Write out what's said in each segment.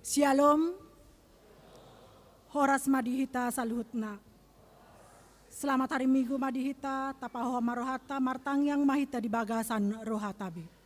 Shalom, Horas Madihita Saluhutna. Selamat hari Minggu Madihita, tapaho marohata martang yang mahita di bagasan rohatabi.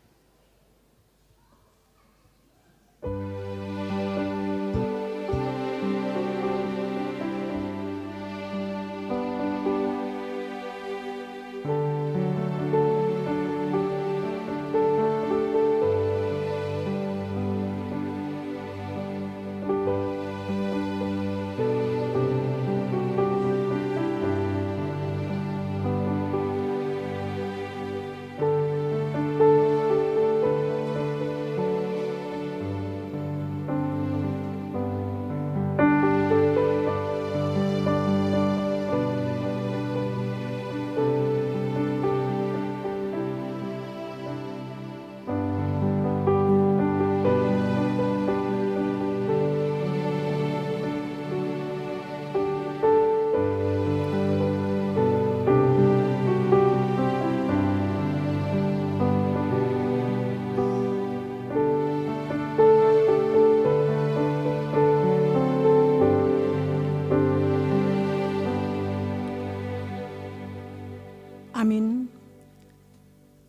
Amin.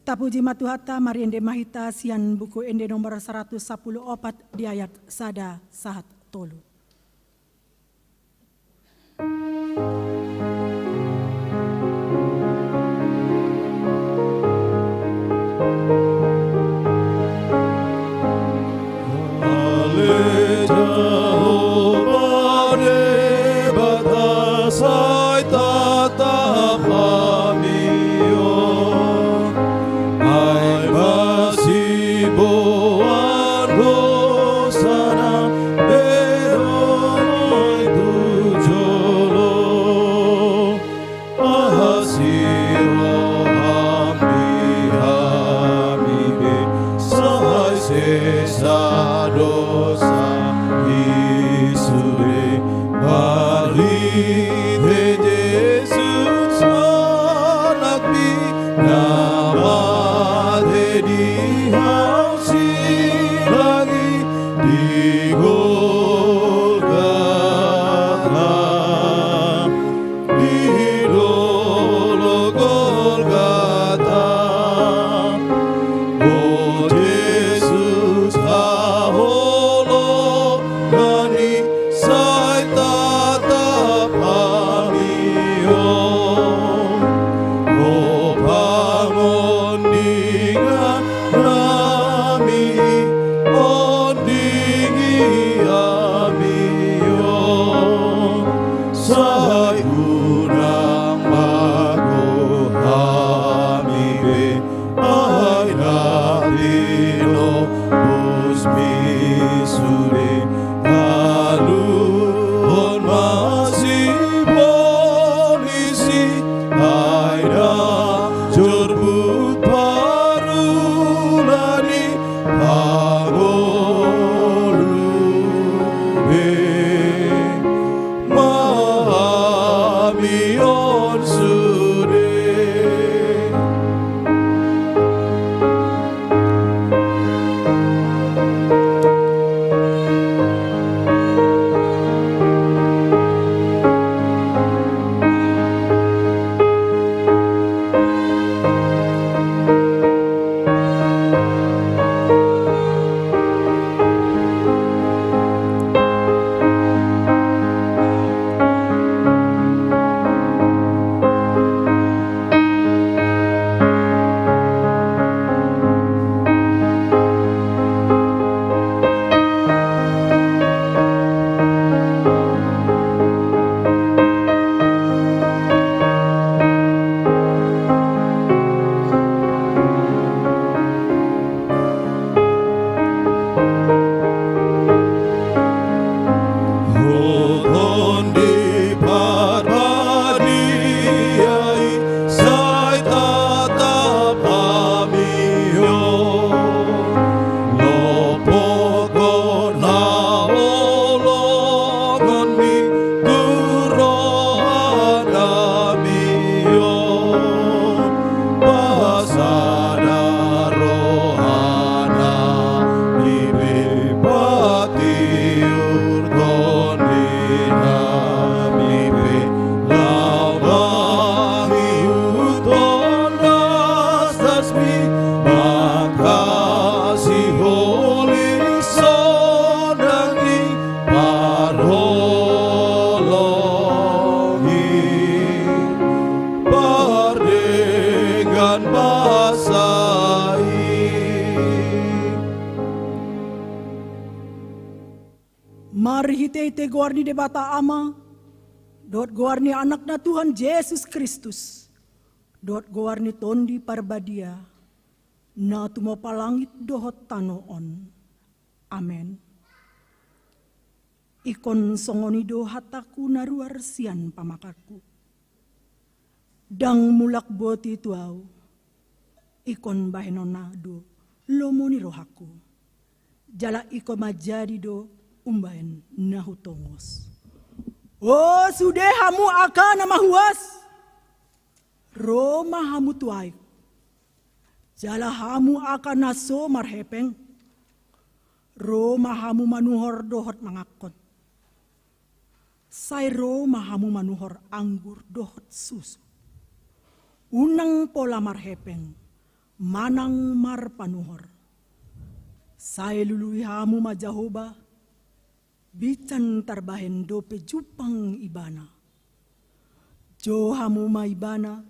Tapuji matuhata mari ende mahita sian buku ende nomor 110 opat di ayat sada sahat tolu. Oh, Jesus, our Lord. Mari hite goarni debata ama, dot goarni anak na Tuhan Yesus Kristus, dot goarni tondi parbadia, na tumopalangit dohot tanoon. Amen. Ikon songonido hataku naruar sian pamakaku. Dang mulak boti tuau, ikon bahenonado lomoni rohaku. Jala iko majadi do umbahen nahutongos. Oh sude hamu akan nama huas. Roma hamu tuai. Jala hamu akan naso marhepeng. Roma hamu manuhor dohot mangakon. Sai Roma hamu manuhor anggur dohot susu. Unang pola marhepeng. Manang mar panuhor. Sai lului hamu majahoba. Bican tarbahen dope jupang ibana. Jo hamu ma ibana.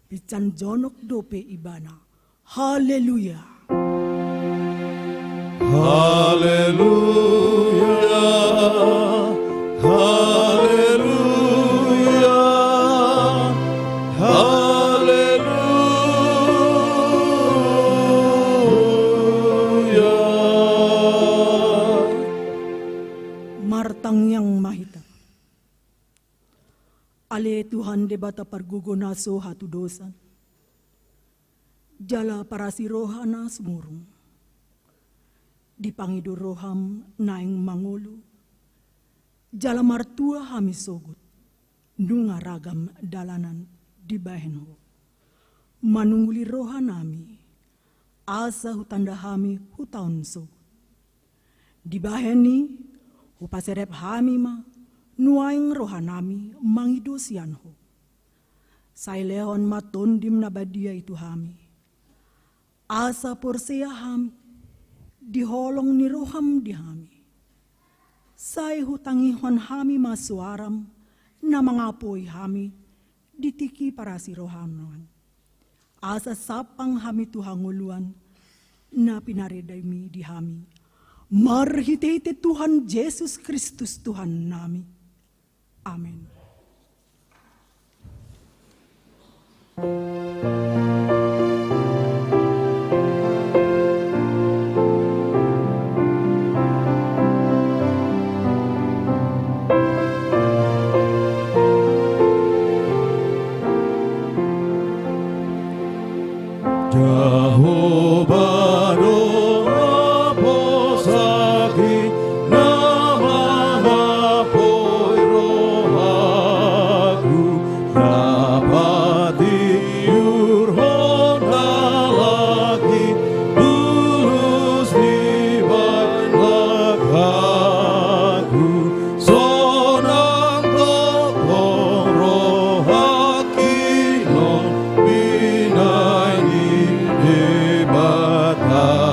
Bican jonok dope ibana. Haleluya. Haleluya. Haleluya. Martang yang mahita. Ale Tuhan debata pargugonaso hatu dosan. Jala parasi rohana sumurung. Dipangido roham naing mangulu. Jala martua hami sogut. Nunga ragam dalanan di bahenho. Manungguli rohanami. Asa hutanda hami hutaun sogut. Di baheni upaserep hami ma nuaing rohanami mangido sianho. Sailehon matondim nabadia itu hami. Asa porsea hami diholong ni roham di hami. Sai hutangihon hami masuaram na mangapoi hami ditiki parasi roham. Asa sapang hami tuhanguluan na pinaredami di hami. Marhitete Tuhan Yesus Kristus Tuhan nami. Amin. Jehovah doa posaki nama apoi rohaku dapat diur honda lagi tulus dibaik lakaku sonang tokong rohaki non binai bataku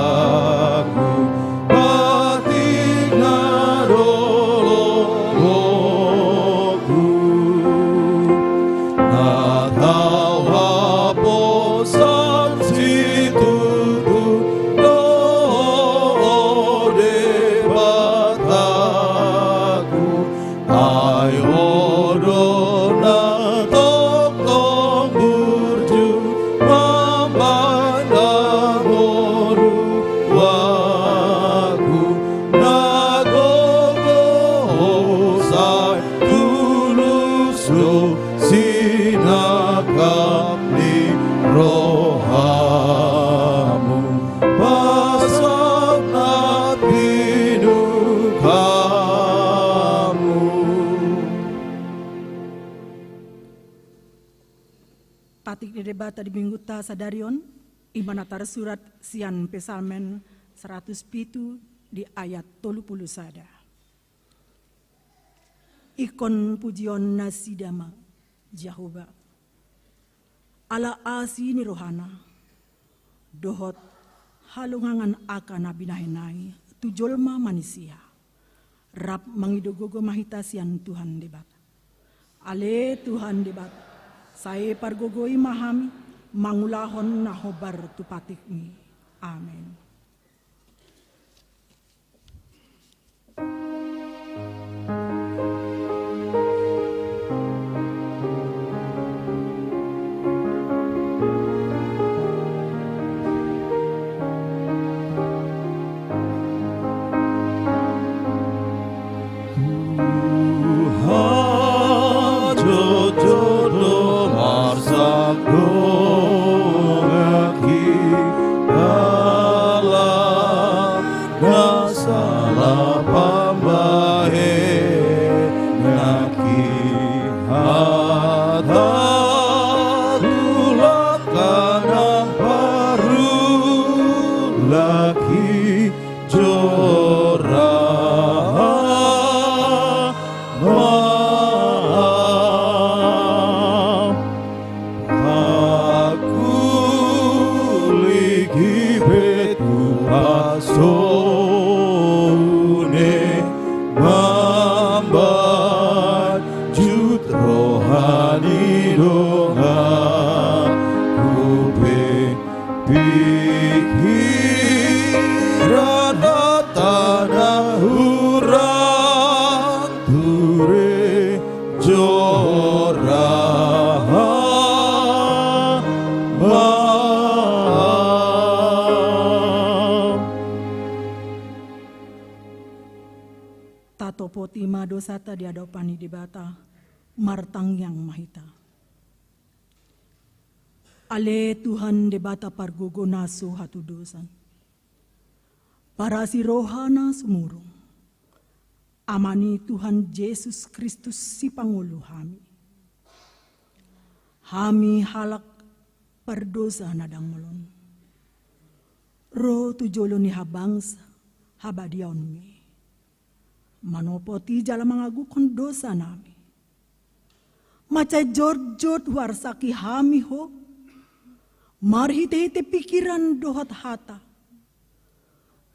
batik nadoloku na tahu apa situ do de bataku ayo do na tokong burju memandang waku nagogo sai tulus lo sinakap ni rohamu pasang nat pinukamu. Patik di debata di minggu ta sadarion. Imanatar surat sian pesalmen 107 di ayat 30 sada. Ikon pujion nasidama Jehovah. Ala asi ni rohana. Dohot halungangan akan nabinahenai tujolma manusia. Rap mangidogogo mahita sian Tuhan debat. Ale Tuhan debat. Saya pargogoi mahami. Mangulahon na hobar tupatik mi. Amen. Potima dosata di adopani debata martang yang mahita. Ale Tuhan debata pargogo naso hatu dosan. Para si rohana sumurung. Amani Tuhan Yesus Kristus si Pangulo hami. Hami halak pardosa nadang melon. Ro tujolo ni habangsa habadiaon mi. Manopoti jala mangagukon dosa nami. Macai jor-jor warsaki hami ho. Marhite-hite pikiran dohot hata.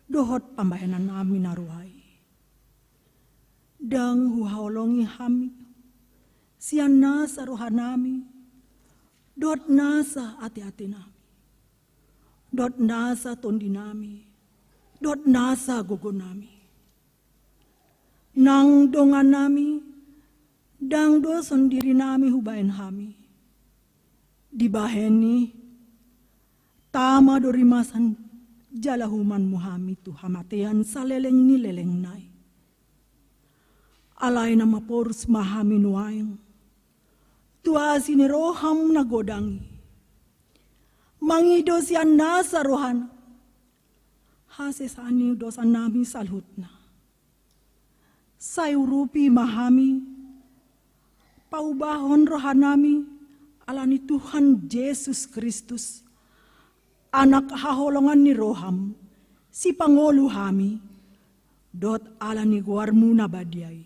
Dohot pambahanan nami naruhai. Dang huhaolongi hami. Sian nasa roha nami. Dot nasa ati-ati nami. Dot nasa tondi nami. Dot nasa gogo nami. Nang dongan nami, dang doson diri nami hubain hami. Dibaheni, tama dorimasan jalahuman muhami tu hamatean saleleng ni leleng nai. Alay na maporus mahami nuayang, tuasi ni roham nagodangi. Mangido siyan nasa rohana, hasesani dosan nami salhutna. Sayurupi mahami, paubahon rohanami, alani Tuhan Yesus Kristus, anak haholongan ni roham, si Pangulu hami, dot alani guarmu nabadiay.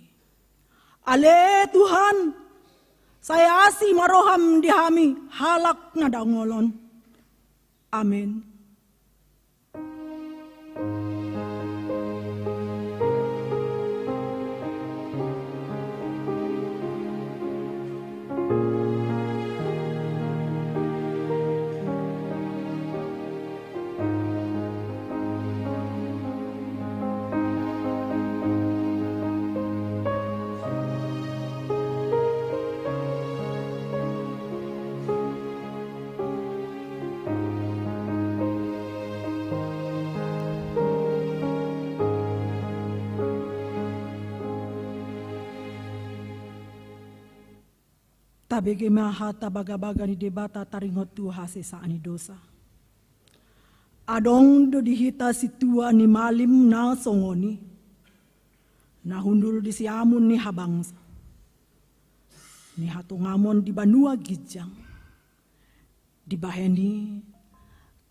Ale Tuhan, saya asi maroham di hami, halak na daungolon. Amin. Tabege mahata baga-baga ni debata taringot tu hase saani dosa. Adong do dihita si tua ni malim na songoni. Nahundul di siamun ni habangsa. Ni hatungamon di banua gijang. Dibaheni,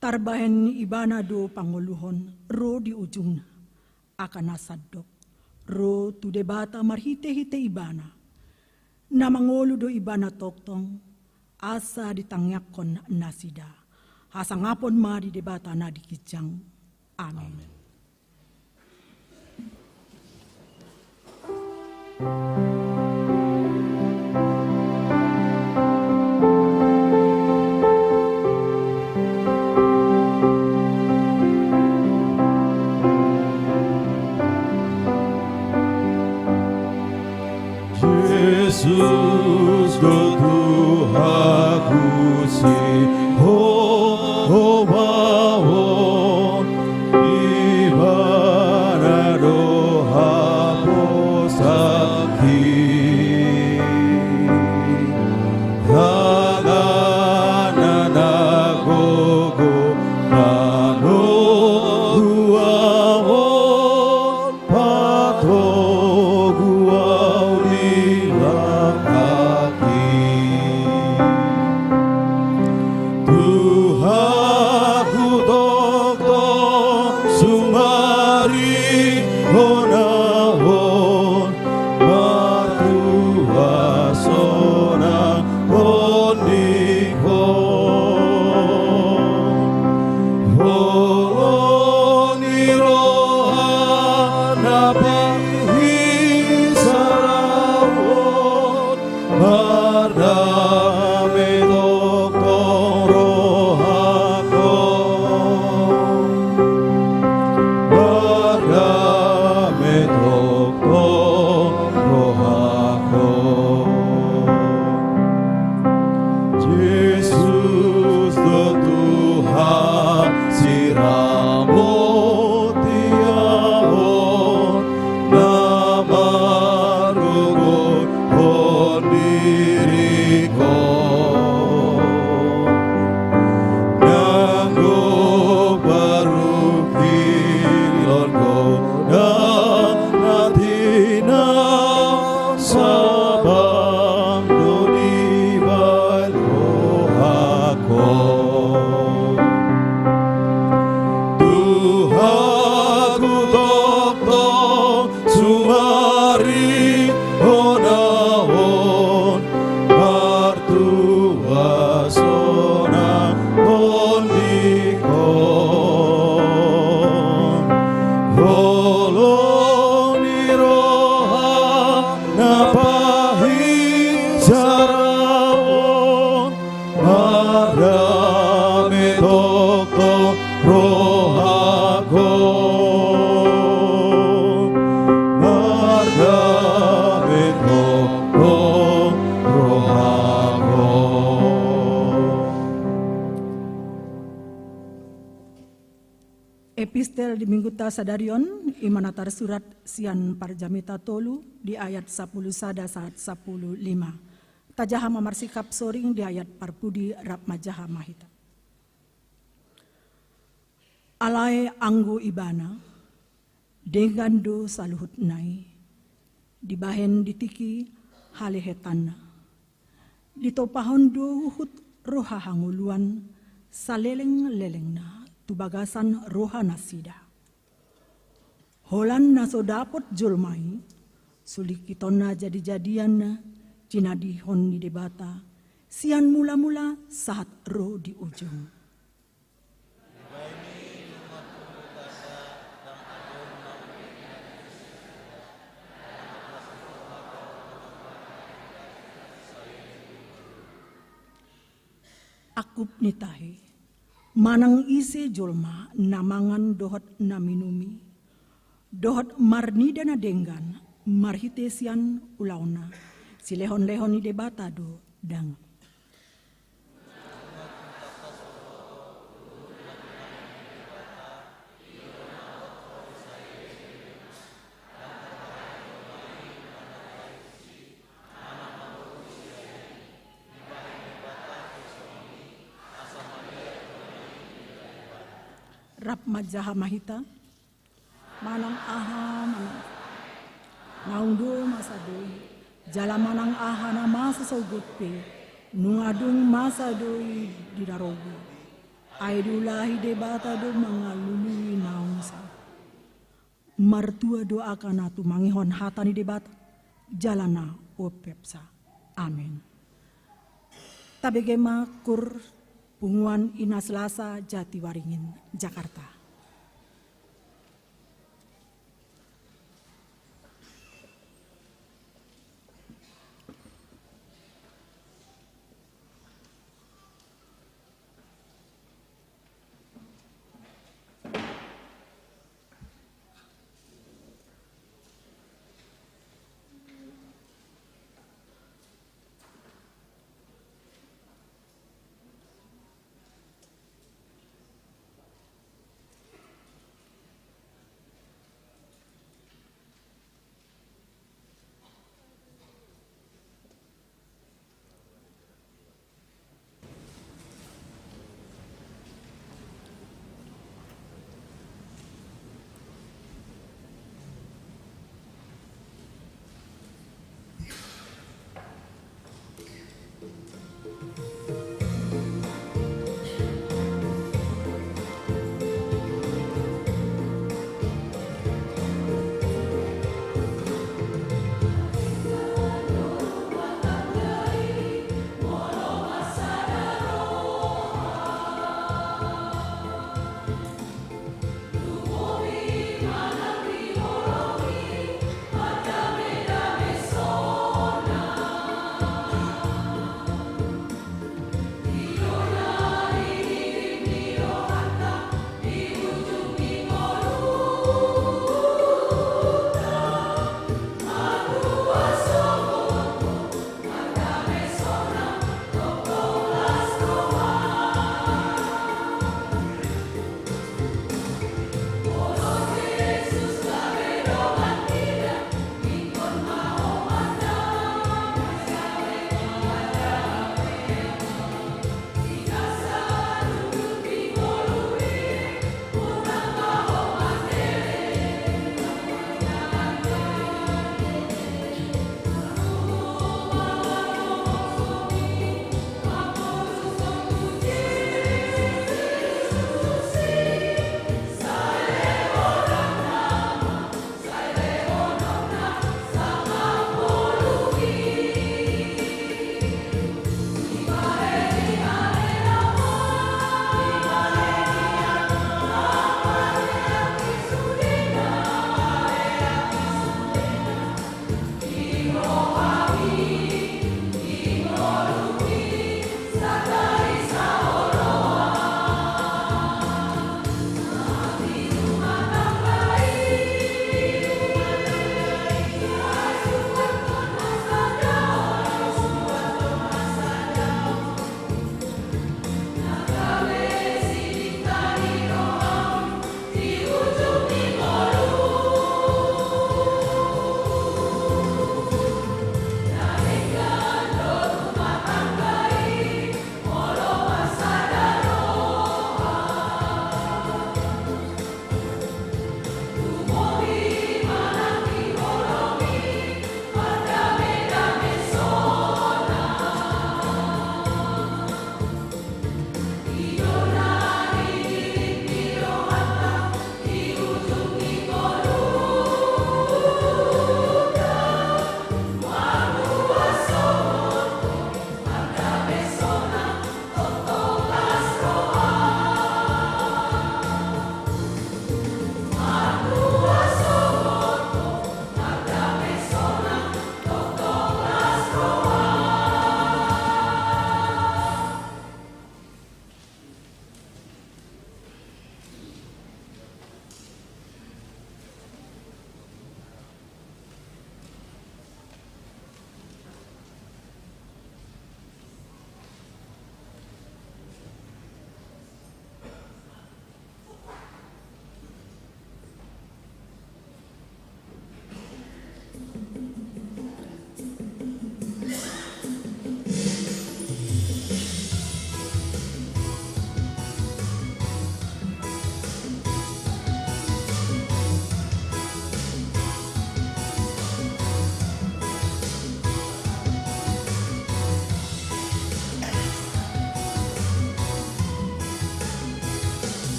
tarbahen ni ibana do panguluhon, ro di ujung akan nasadok. Ro tu debata marhite-hite ibana. Na mangolo do ibana toktong, asa ditangyakon nasida. Hasangapon ma di debata na dikijang. Amen. Yesus do Tuhaku si mawon ibara doha posaki hagana gogo pano huawon tolong ni roha napahi sarawon marame toko rohago marame toko rohago. Epistel di Minggu Tasadarion imanatar surat sian parjamita tolu di ayat 10 sada saat 10:5. Tajaha mamarsikap soring di ayat parpudi rap majaha mahita. Alai anggo ibana dengan do saluhut nai dibahen ditiki halehetanna ditopahon do uhut roha hanguluan saleleng-lelengna tubagasan roha nasida. Holan naso dapot julmai, sulikitona jadi-jadian cina dihon di debata, sian mula-mula saat roh di ujung. Akup nitahi, manang ise julma namangan dohot naminumi, dohot marnida na denggan, marhitesian ulauna, silehon-lehon ni debata do dang. Rap majaha mahita, manang aha manang naungdo masa doi, jala manang aha na masa sogope, nungadung masa doi di darogu, aidulahi debata do mangalului naungsa, martua do akana tu mangihon hatani debata, jalana opepsa, amin. Tabegema kur Punguan Ina Selasa, Jatiwaringin, Jakarta.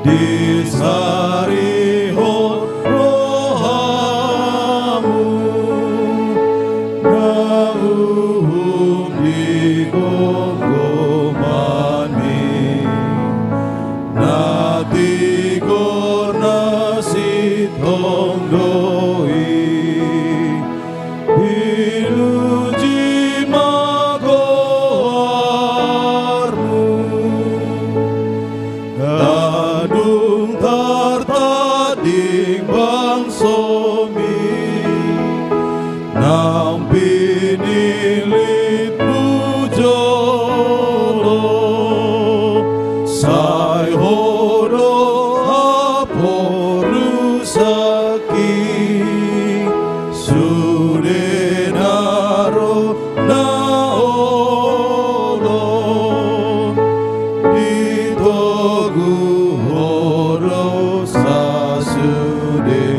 disarihon rohamu nauhum di gomgomani natigor nasi tongdoi Iluji magoarmu Gadung tartading bangsomi Nang pinilit bujolo Say horo aporusaki Sudenaro naolo Ditogu horo sasude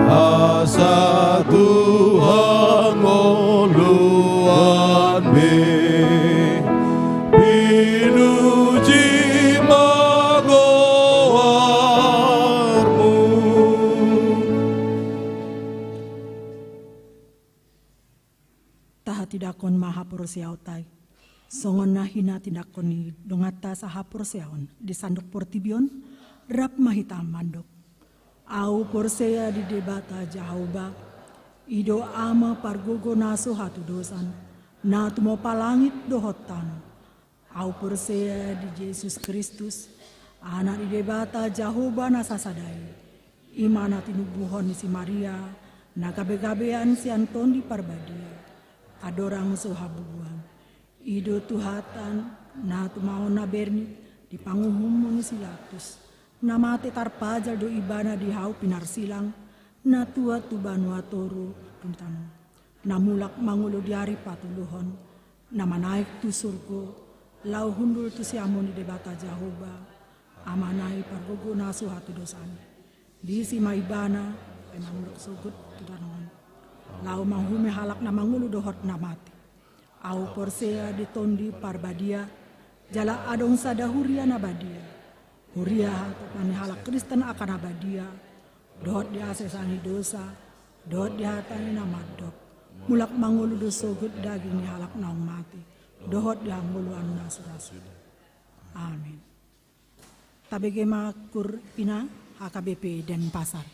Asa Tuhan ngoluan be Pinuji magoarmu Taha tidakon mahapur siautai. Songon nahina tidakon ni dongata sahapur siaon di sandok portibion rap mahita mandok. Au porsea di debata jauba. Ido ama pargogo naso hatu dosan. Na tumo palangit dohotan. Au porsea di Yesus Kristus. Anak di debata Jehovah nasasadai. Imana tinubuhon si Maria. Na gabe-gabean si Anton di Parbadia. Adorang sohabuan. Ido tuhatan na tumao na berni di panguhum ni silatus. Na mate tarpajar do ibana di hau pinarsilang. Na tua tubanu atoro tuntano. Na mulak mangulo diari patuluhon. Na manaik tu surgo. Lau hundul tu siamon di debata Jehovah. Amanai pargogo nasu hatu dosani. Di si maibana emang dok sugut tudanon. Lau manghume halak na mangulu dohot na mati. Au porsea di tondi Parbadia. Jala adong sada huria na badia. Huria hatapani halak Kristen akan abadia. Dohot di asesani dosa. Dohot di hatani na madok. Mulak mangulu do sogut daging ni halak naong mati. Dohot di hangulu anu nasurasu. Amin. Tabege makur pina HKBP dan pasar.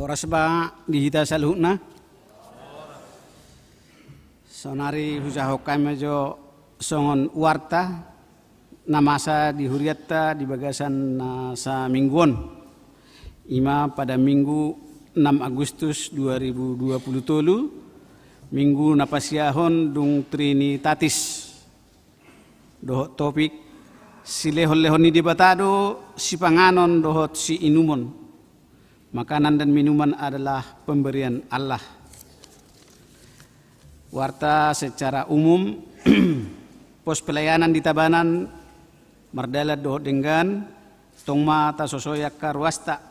Horas ba dihita saluhna? Sonari husahokay medyo songon warta namasa di huriatta di bagasan sa mingguan. Ima pada Minggu 6 Agustus 2023, Minggu napasiahon dung Trinitatis. Dohot topik silehon-lehon ni debatado si panganon dohot si inumon. Makanan dan minuman adalah pemberian Allah. Warta secara umum pos pelayanan di Tabanan mardala dohot denggan tongma ta sosoyak karwasta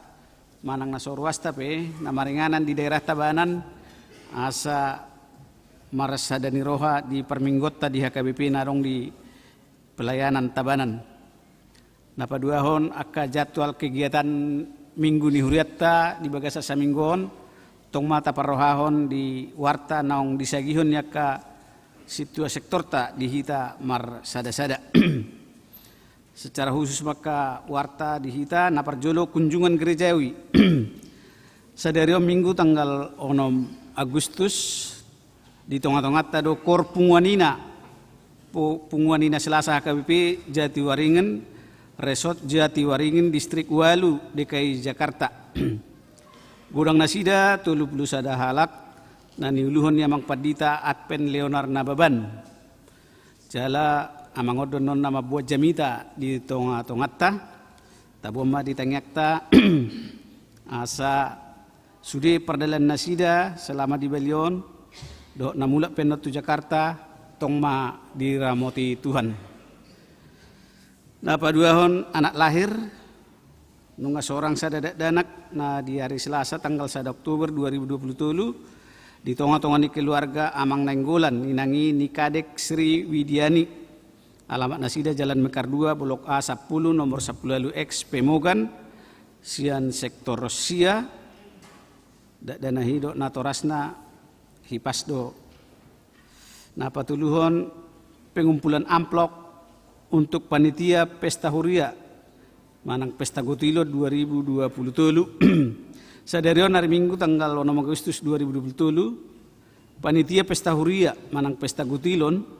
manang nasorwasta pe namaringanan di daerah Tabanan asa marasadani roha di perminggotta di HKBP narong di pelayanan Tabanan. Napaduahon akka jadwal kegiatan minggu ni huriatta di bagasa sa minggon tong mata parohahon di warta naong disagihon yaka situa sektor ta dihita mar sada-sada. Secara khusus maka warta dihita naparjolo kunjungan gerejawi. Sadario minggu tanggal 6 Agustus di tonga-tongat tado kor punguanina Selasa HKBP Jatiwaringin Resort Jatiwaringin Distrik Walu DKI Jakarta. Gudang nasida 30 sada halak na niuluhon yamang padita Adpen Leonard Nababan. Jala amang odon non nama buat jamita di tonga-tongatta taboma di tangyakta asa sude perdalan nasida selama di Balion do namula penotu Jakarta tongma diramoti Tuhan. Napaduahon anak lahir nunga seorang sadadak danak na di hari Selasa tanggal 1 Oktober 2027 di tonga-tonga ni keluarga amang nenggolan inangi Nikadek Sri Widiani. Alamat nasida Jalan Mekar 2 Blok A 10 nomor 10 X Pemogan sian sektor Rosia dana hido natorasna hipasdo. Napatuluhon pengumpulan amplop untuk panitia pesta huria manang pesta Gotilo 2027. Sadarion hari Minggu tanggal 6 Agustus 2027 panitia pesta huria manang pesta Gotilon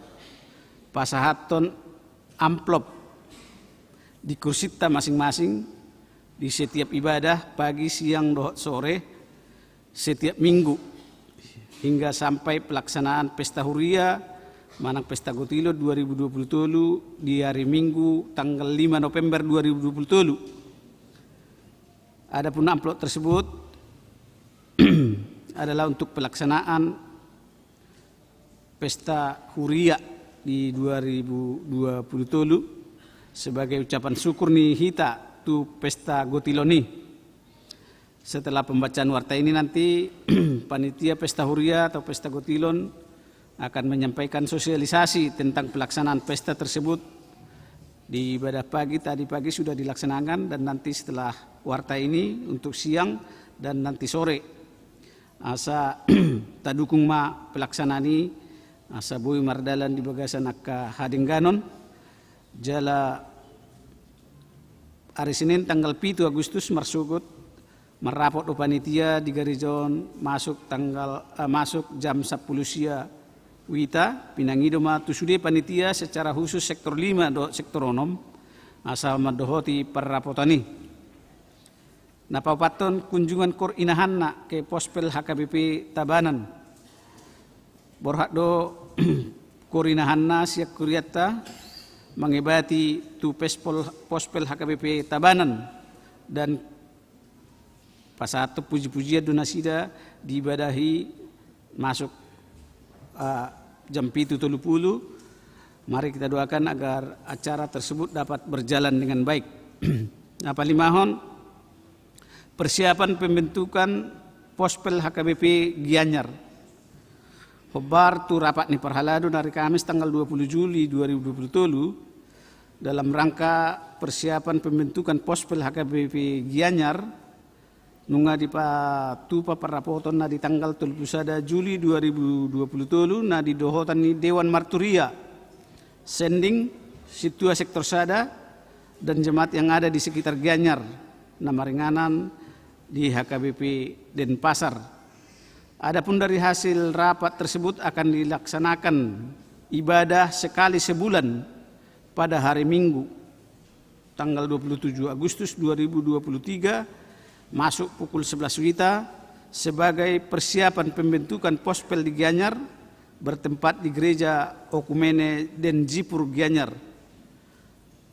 pasahaton amplop di kursita masing-masing di setiap ibadah pagi, siang, dohot, sore setiap minggu hingga sampai pelaksanaan pesta huria manang pesta Gotilo 2027 di hari Minggu tanggal 5 November 2027. Adapun amplop tersebut adalah untuk pelaksanaan pesta huria di 2027 sebagai ucapan syukur nih hita tu pesta Gotiloni. Setelah pembacaan warta ini nanti panitia pesta huria atau pesta Gotilon akan menyampaikan sosialisasi tentang pelaksanaan pesta tersebut di ibadah pagi. Tadi pagi sudah dilaksanakan dan nanti setelah warta ini untuk siang dan nanti sore asa tadukung ma pelaksanaan ini asa bui mardalan di bagasan akka hadingganon jala hari Senin tanggal 7 Agustus marsugut merapot do panitia di Garijon masuk jam 10 sia wita pinangido ma tusude panitia secara khusus sektor 5 do sektor onom asa madohoti perrapotani. Napapaton kunjungan kor inahanna ke pospel HKBP Tabanan. Borhak do korinahanna siak kuriatta mengebati tu pospel HKBP Tabanan dan pasatu puji-pujian donasida diibadahi masuk jam 7.30. Mari kita doakan agar acara tersebut dapat berjalan dengan baik. Apa limahon persiapan pembentukan pospel HKBP Gianyar. Hobar tu rapat ni perhalado dari Kamis tanggal 20 Juli 2027 dalam rangka persiapan pembentukan pospel HKBP Gianyar nunga di tupa parapoton na di tanggal 31 Juli 2027 na di dohotan ni Dewan Marturia Sending, Situa Sektor Sada, dan jemaat yang ada di sekitar Gianyar, Namaringanan, di HKBP Denpasar. Adapun dari hasil rapat tersebut akan dilaksanakan ibadah sekali sebulan pada hari Minggu, tanggal 27 Agustus 2023, masuk pukul 11 WITA, sebagai persiapan pembentukan pospel di Gianyar, bertempat di Gereja Okumene Denjipur Gianyar.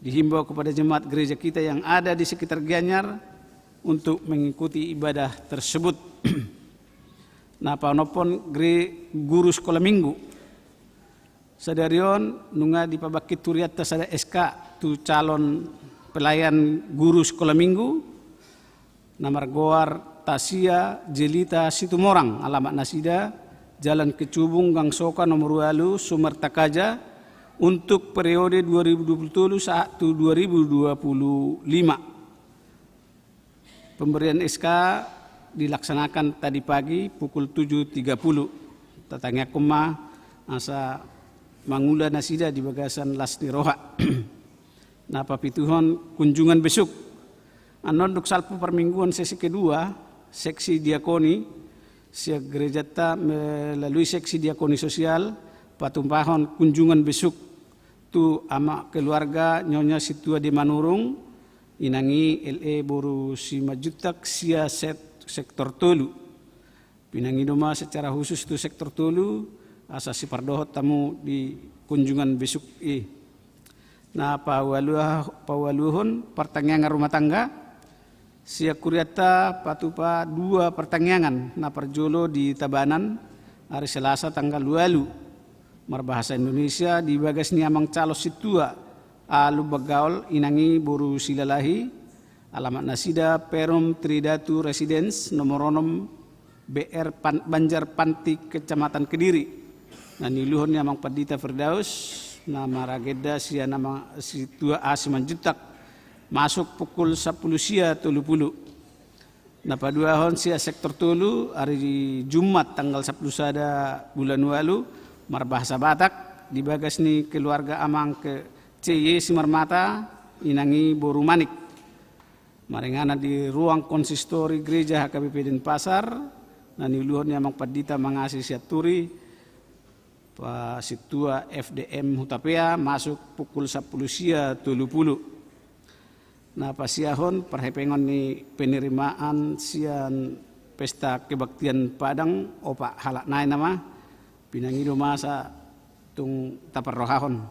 Dihimbau kepada jemaat gereja kita yang ada di sekitar Gianyar untuk mengikuti ibadah tersebut. Napa nopon guru sekolah minggu sadarion nunga di pabakit turiatta sada SK tu calon pelayan guru sekolah minggu Namargoar Tasia Jelita Situmorang, alamat Nasida, Jalan Kecubung Gang Soka nomor 2 Sumertakaja, untuk periode 2020-2025. Pemberian SK dilaksanakan tadi pagi pukul 7.30. Tatangnya koma asa mangula Nasida di bagasan Lasni Roha. Napa pituhon kunjungan besok anonduk salpu permingguan sesi kedua seksi diakoni sia gereja ta melalui seksi diakoni sosial patumpahon kunjungan besok tu ama keluarga Nyonya Situa di Manurung inangi LE boru si majutak sia sektor tolu pinangi doma secara khusus tu sektor tolu asa si pardohot tamu di kunjungan besok nah pawaluhon pertanyaan rumah tangga sia kuriata patupa 2 pertanyaan na perjolo di Tabanan hari Selasa tanggal 2 Marbahasa Indonesia di bagas ni amang calos situa alu bagaul inangi boru silalahi alamat Nasida Perum Tridatu Residence nomor 6 BR Banjar Pantik Kecamatan Kediri. Nah niluhon ni amang Padita Firdaus nama Rageda sia nama situa Asiman Jutak masuk pukul 10 sia 30. Nah paduahon sia sektor tolu hari Jumat tanggal 10 sada bulan walu Marbahasa Batak di bagas ni keluarga amang ke CY Simarmata inangi boru manik maringana di ruang konsistori gereja HKBP Denpasar na niluhon ni amang Padita mangasi siaturi pa situa FDM Hutapea masuk pukul 10 sia 30. Nah pasiahon perhepengon ni penerimaan sian pesta kebaktian Padang opak halak nai nama pinangido masa tung taparrohahon.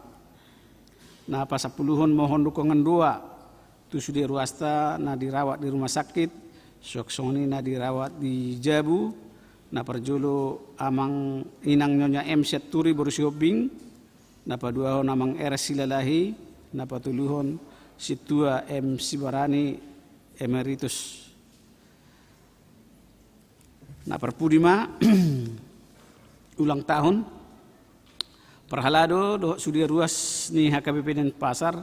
Nah pas 10-hon mohon dukungan 2 tu sudi ruasta na dirawat di rumah sakit soksoni na dirawat di Jabu na perjolo amang inang Nyonya M Syaturi Borusiobing na paduahon amang R Silalahi na patuluhon Situa M Sibarani Emeritus. Na perpudima ulang tahun perhalado do sudia ruas ni HKBP Denpasar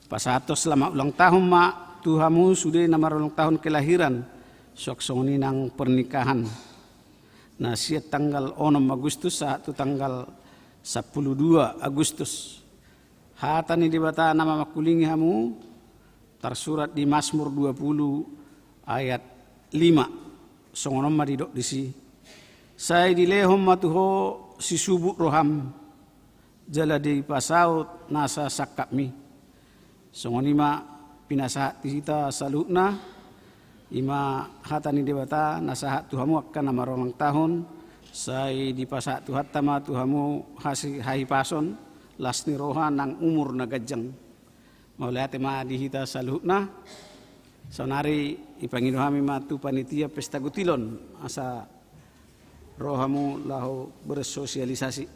pasato selama ulang tahun mak tuhamu sudah nama ulang tahun kelahiran soksoni nang pernikahan. Nah siat tanggal 6 Agustus saat tu tanggal 12 Agustus hatani di bata nama makulingi hamu tersurat di Mazmur 20 ayat 5 songonom madidok disi saya dilehom matuho si subuk roham jala di pasaut nasa sakapmi songonima pinasahat kita salukna ima hatani dewata nasahat tuhamu akan nama romang tahun saya di pasahat tuhat tama tuhamu hasi hai pason lasni roha nang umur nagajang maulate ma dihita salukna sonari ipangidohami matu panitia pesta gutilon asa rohamu lahu bersosialisasi.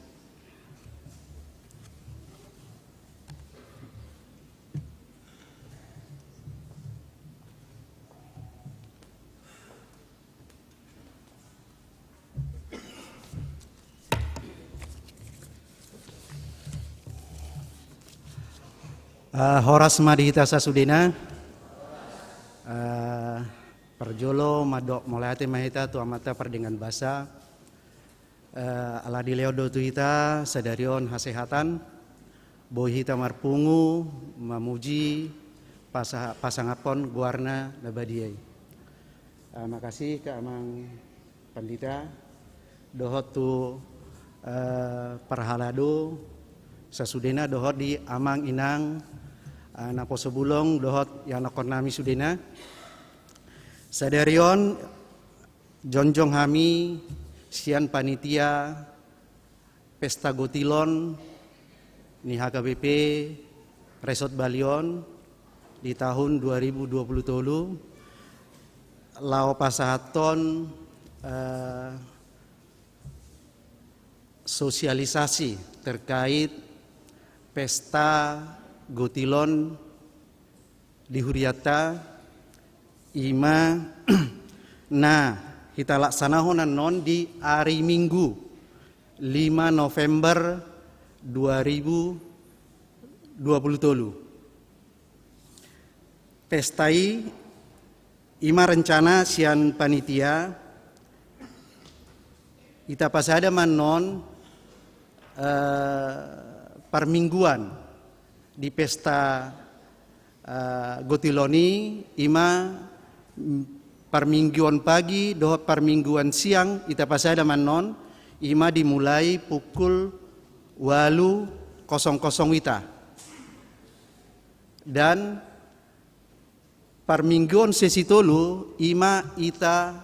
Horas madihita sasudina perjolo madok molayate mahita tu amata perdengan basa ala di leodo tu hita sadarion hasehatan boy hita marpungu mamuji pasangapon guarna nabadiai. Makasih ke amang pandita dohot tu parhalado sasudena dohot di amang inang napo sebulong dohot yang nakon nami sudena sadarion jonjong hami sian panitia pesta gotilon ni HKBP Resort Balion di tahun 2020 lao pasahaton sosialisasi terkait pesta gotilon di Huriata ima nah kita laksanakan non di hari Minggu 5 November 2020 pestai ima rencana sian panitia ita pasada manon permingguan di pesta gotiloni ima permingguan pagi dohot permingguan siang ita pasada manon ima dimulai pukul 8.00 wita dan permingguan sesi tolu ima ita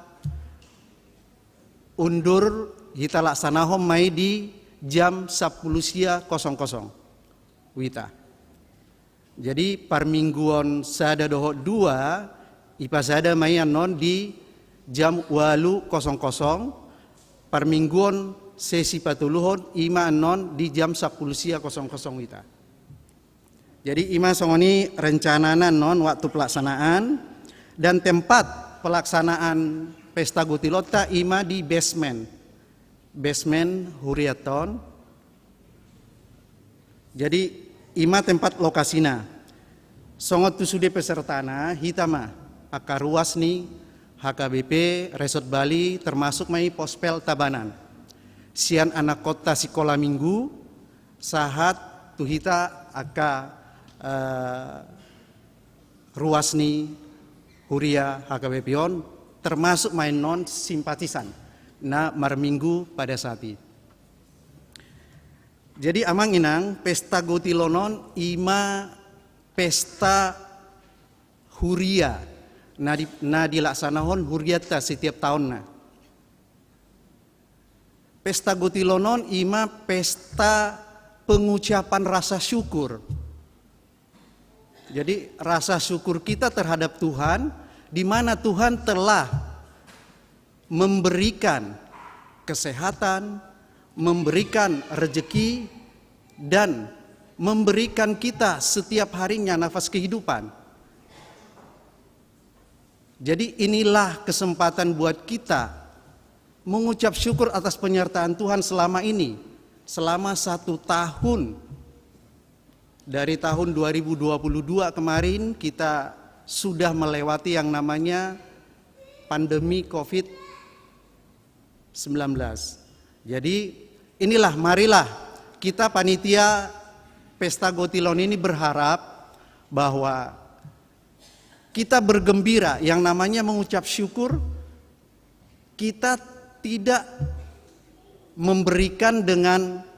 undur kita laksanahom mai di jam 10.00 wita. Jadi permingguan sada dohot 2 ipa sada mai anon di jam 8.00 permingguan sesi patuluhon ima anon di jam 10.00 wita. Jadi ima songoni rencanana non waktu pelaksanaan dan tempat pelaksanaan pesta gotilota ima di basement Huriaton. Jadi ima tempat lokasina. Songot tu sude pesertana hitama akar ruas ni HKBP Resort Bali termasuk mai Pospel Tabanan. Sian anak kota Sikola Minggu sahat tuhita aka ruas ni Huria HKBP-on termasuk main non simpatisan na marminggu pada saat itu. Jadi amang inang pesta gotilonon ima pesta Huria na dilaksanahon Huriata setiap tahun na. Pesta gotilonon ima pesta pengucapan rasa syukur. Jadi rasa syukur kita terhadap Tuhan di mana Tuhan telah memberikan kesehatan, memberikan rezeki dan memberikan kita setiap harinya nafas kehidupan. Jadi inilah kesempatan buat kita mengucap syukur atas penyertaan Tuhan selama ini, selama 1 tahun. Dari tahun 2022 kemarin kita sudah melewati yang namanya pandemi COVID-19. Jadi inilah marilah kita panitia Pesta Gotilon ini berharap bahwa kita bergembira yang namanya mengucap syukur. Kita tidak memberikan dengan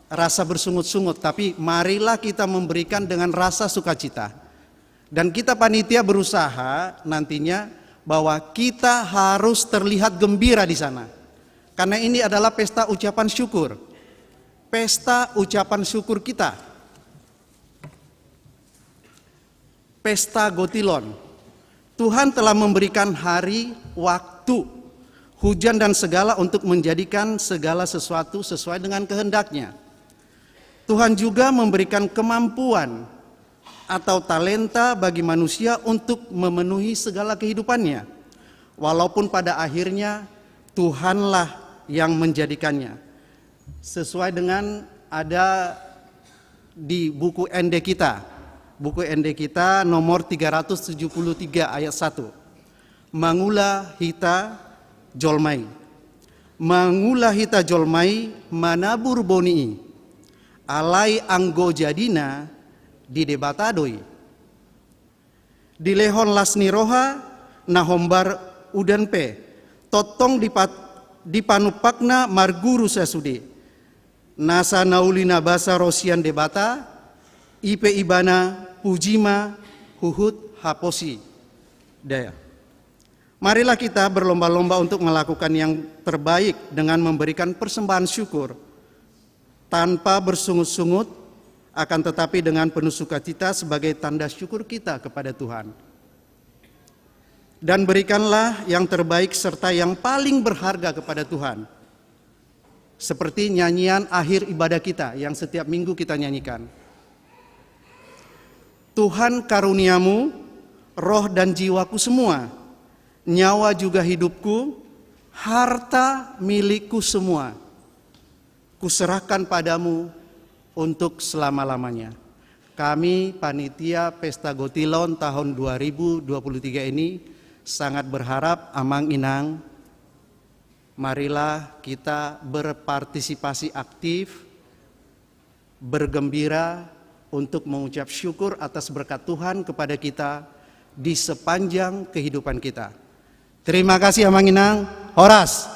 rasa bersungut-sungut, tapi marilah kita memberikan dengan rasa sukacita. Dan kita panitia berusaha nantinya bahwa kita harus terlihat gembira di sana. Karena ini adalah pesta ucapan syukur. Pesta ucapan syukur kita. Pesta Gotilon. Tuhan telah memberikan hari, waktu, hujan dan segala untuk menjadikan segala sesuatu sesuai dengan kehendaknya. Tuhan juga memberikan kemampuan atau talenta bagi manusia untuk memenuhi segala kehidupannya. Walaupun pada akhirnya Tuhanlah yang menjadikannya. Sesuai dengan ada di buku ND kita. Buku ND kita nomor 373 ayat 1. Mangula hita jolmai. Mangula hita jolmai manabur boni. alai anggo jadina di debatadoi. Di lehon lasni roha nahombar udanpe totong dipanupakna marguru sasude. Nasa naulina basa rosian debata ipe ibana pujima huhut haposi daya. Marilah kita berlomba-lomba untuk melakukan yang terbaik dengan memberikan persembahan syukur tanpa bersungut-sungut, akan tetapi dengan penuh sukacita sebagai tanda syukur kita kepada Tuhan. Dan berikanlah yang terbaik serta yang paling berharga kepada Tuhan. Seperti nyanyian akhir ibadah kita yang setiap minggu kita nyanyikan. Tuhan karuniamu, roh dan jiwaku semua, nyawa juga hidupku, harta milikku semua, kuserahkan padamu untuk selama-lamanya. Kami panitia Pesta Gotilon tahun 2023 ini sangat berharap Amang Inang, marilah kita berpartisipasi aktif, bergembira untuk mengucap syukur atas berkat Tuhan kepada kita di sepanjang kehidupan kita. Terima kasih Amang Inang. Horas.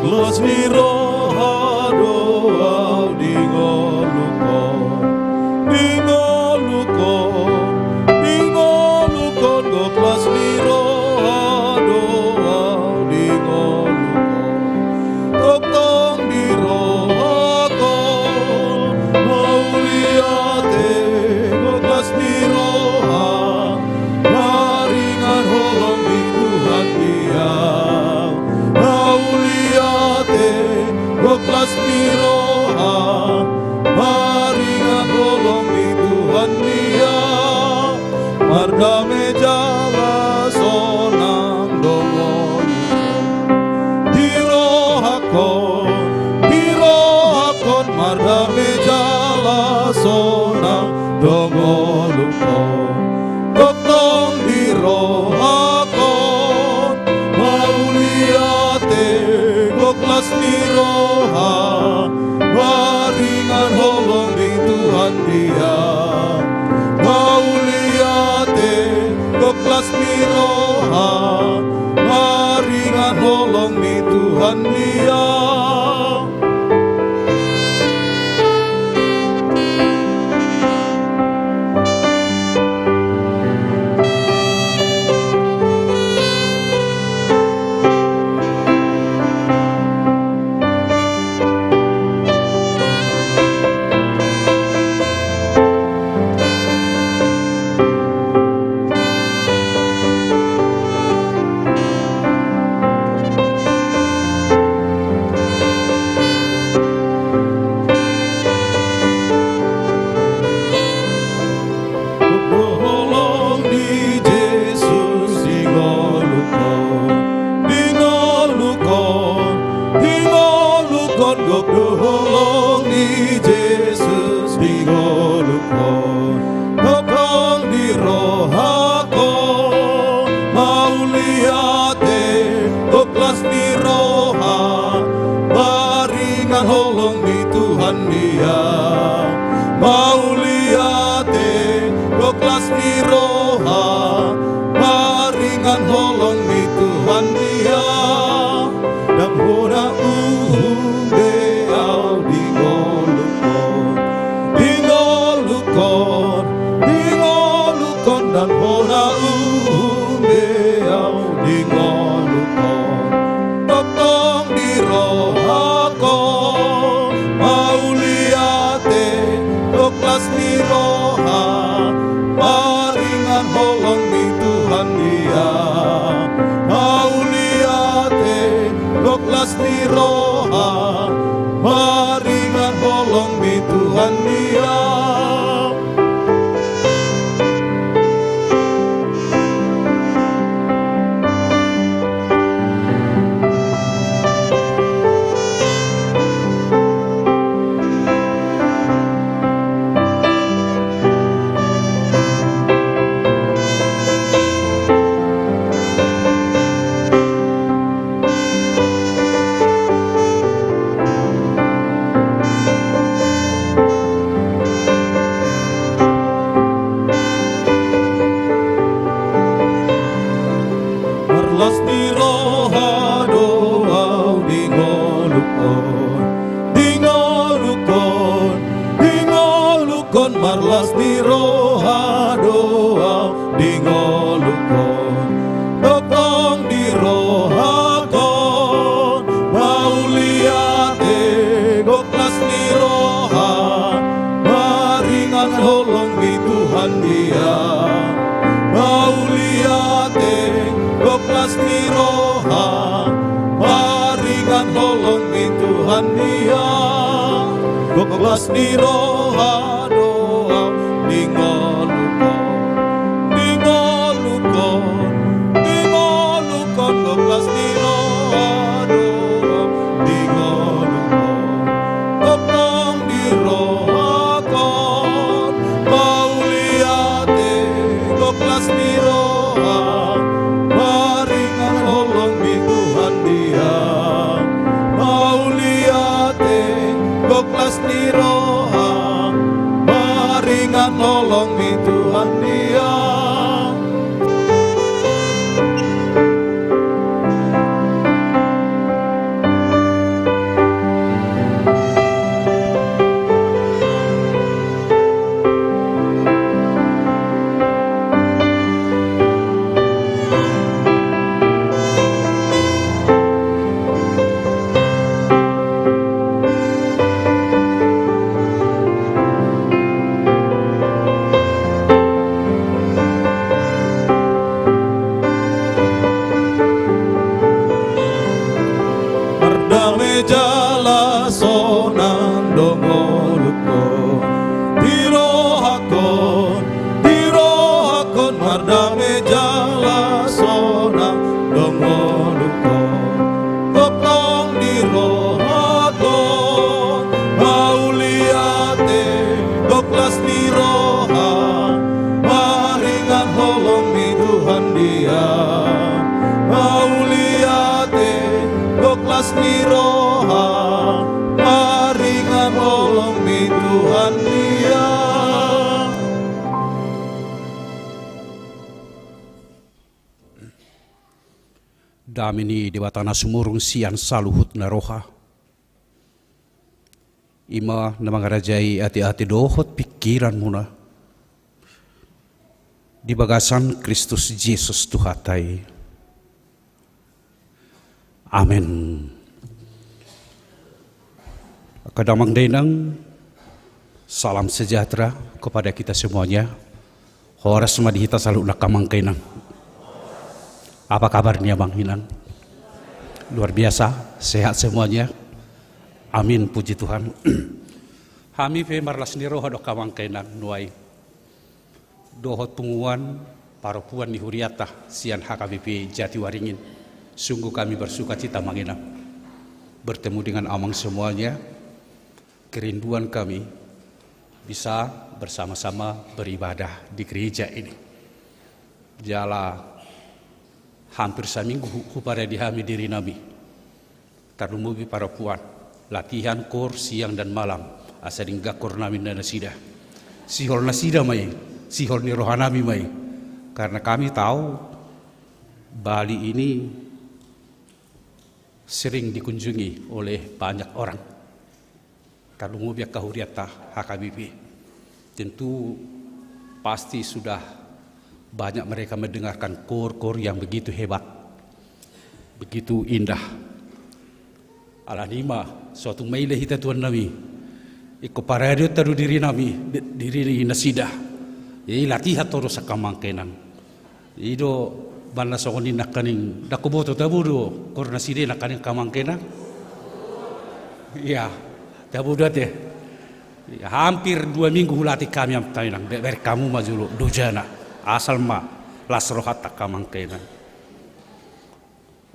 Goklas ni roha doa dingolukon goklas ni roha doa dingolukon toktong di roha kon mauliate goklas ni roha maringan holong di Tuhan dia mauliate goklas ni roha maringan holong di Tuhan dia mardame jala sonang domon dirohakon mardame jala sonang domolukon toktong dirohakon mauliate goklas diroha maringan holong di Tuhan dia mauliate goklas diroha maringan holong di Tuhan dia Gokdolong di Yesus digolukon gokdong di rohakon mauliate goklas di roha maringan holong di Tuhan dia mauliate goklas di roha maringan holong di Tuhan dia dan hona dingolukon dan hona umbeau dingolukon toktong dirohakon mauliate goklas diroha maringan holong di Tuhan dia mauliate goklas diroha maringan holong di Tuhan dia Marlas di roha doa dingolukon marlas di roha doa dingolukon toktong di rohakon mauliate goklas di roha maringan holong di Tuhan dia mauliate goklas di roha maringan holong di Tuhan dia goklas di roha doa dingolukon goklas di roha doa dingolukon toktong di rohakon mauliate goklas di roha maringan holong di Tuhan dia mauliate goklas di roha maringan holong miroha, maringan tolong mi Tuhan dia. Damini di batana sumurung sian saluhut naroha. Ima namangarajai ati-ati dohot pikiran muna. Di bagasan Kristus Yesus Tuhatai. Amin. Kadamang denang, salam sejahtera kepada kita semuanya. Horas madihita selalu nakamang kainang. Apa kabarnya Bang Hinan? Luar biasa, sehat semuanya. Amin, puji Tuhan. Hami fe marlas niro hadok kamang kainang nuai. Dohot punguan parapuan ni huriata sian HKBP Jatiwaringin. Sungguh kami bersuka cita manginang. Bertemu dengan amang semuanya. Kerinduan kami bisa bersama-sama beribadah di gereja ini. Jala hampir seminggu pada dihami diri nami. Tarumubi para puan, latihan kor siang dan malam, asading gakor nami dan nasida. Sihol nasida mai, sihol ni rohanami mai. Karena kami tahu Bali ini sering dikunjungi oleh banyak orang. Tarumubi kahuriata HKBP. Tentu pasti sudah banyak mereka mendengarkan kor-kor yang begitu hebat, begitu indah. Alanima, suatu maile hita Tuhan nami, iko paradio taru diri nami, diri nasida. Jadi latihan terus akamang kenan. Ido bala sokoni nakaning dakuboto tabudo kor nasida nakaning kamang kenan. Iya, tabudo teh. Hampir 2 minggu hulati kami yang tainang, kamu majulu dujana. Asal ma lasrohat takamang kenan.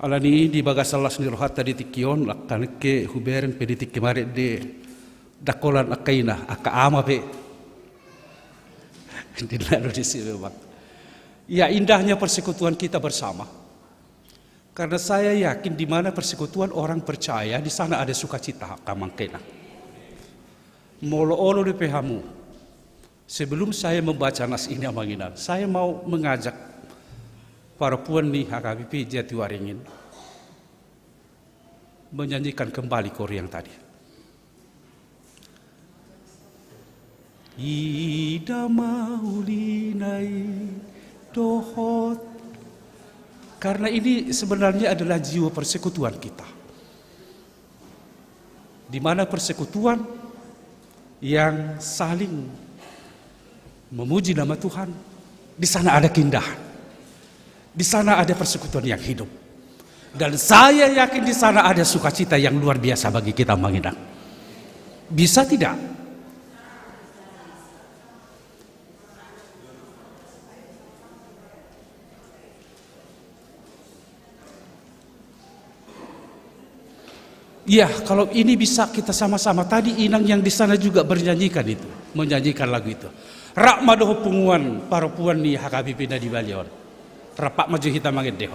Alani di bagasal las nirohat tadi tikion lakkan ke huberen peditik kemarin de dakolan akaina aka ama pe. Dilalu di sini bang. Ya indahnya persekutuan kita bersama. Karena saya yakin di mana persekutuan orang percaya di sana ada sukacita kamang kenan. Molo-olo de pehamu. Sebelum saya membaca nas ini amanginan, saya mau mengajak para puan di HKBP Jatiwaringin menyanyikan kembali kor yang tadi. Ida maulinai dohot. Karena ini sebenarnya adalah jiwa persekutuan kita. Di mana persekutuan yang saling memuji nama Tuhan, di sana ada keindahan, di sana ada persekutuan yang hidup, dan saya yakin di sana ada sukacita yang luar biasa bagi kita menginang. Bisa tidak? Ya, kalau ini bisa kita sama-sama. Tadi Inang yang di sana juga menyanyikan itu, menyanyikan lagu itu. Rak madoh punguan para puan ni HKBP na di Balion. Rapak maju hitam mangit deho.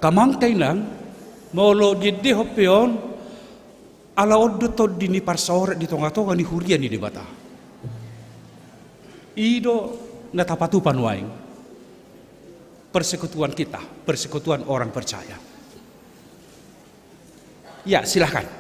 Kamang kainang molo gede hopeon ala oddo toddi ni parsore di tonga-tonga ni hurian ni debata. Ido natapatupan waing persekutuan kita, persekutuan orang percaya. Ya, silahkan.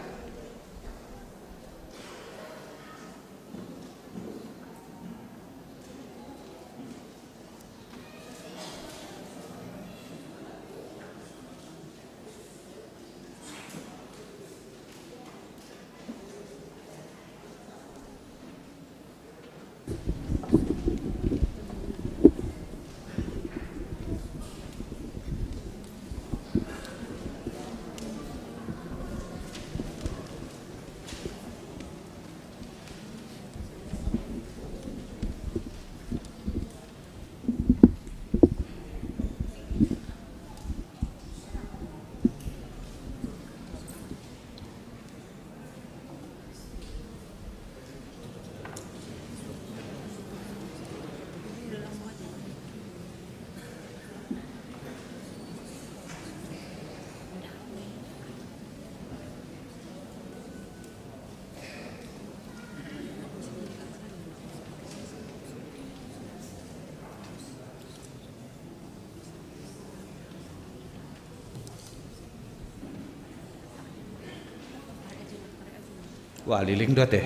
Wah, liling dah teh.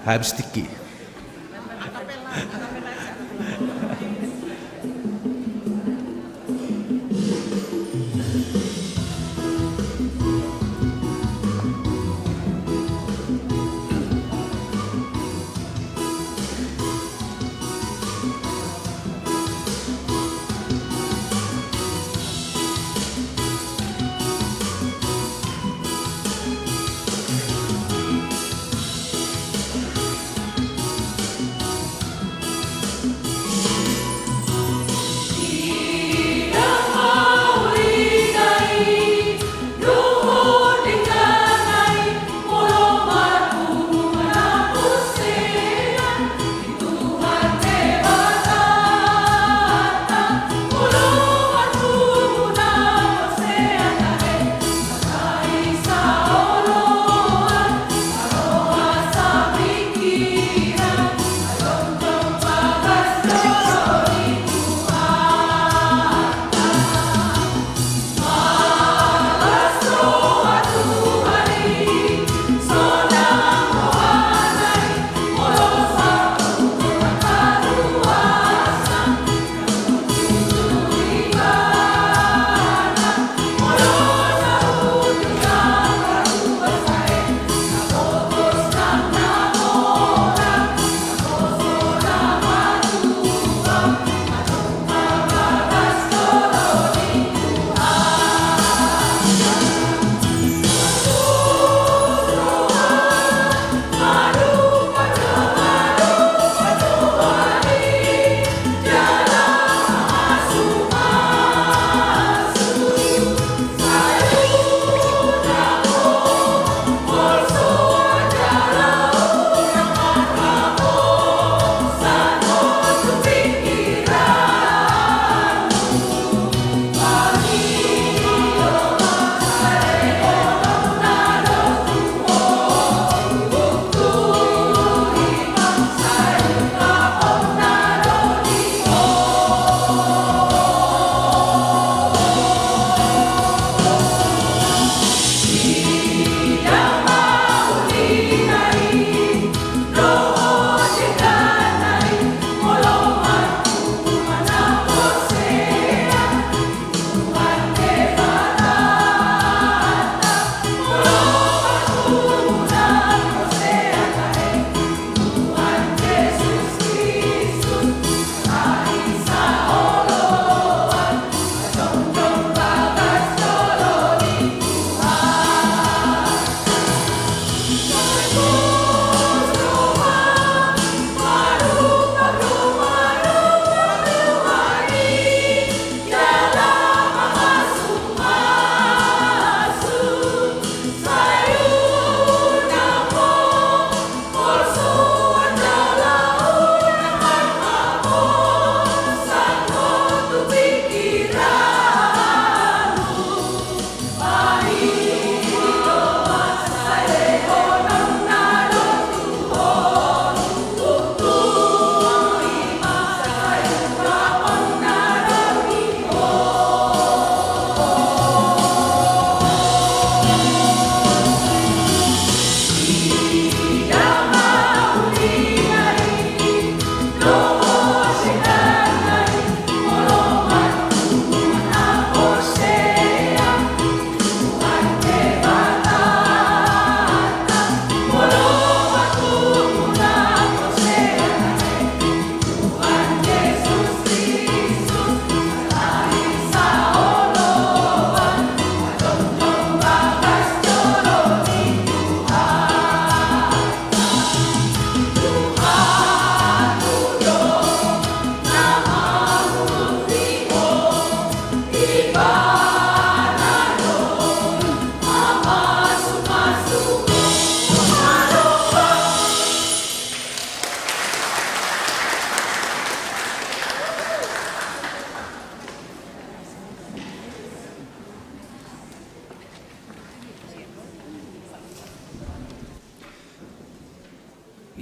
Habis tiki.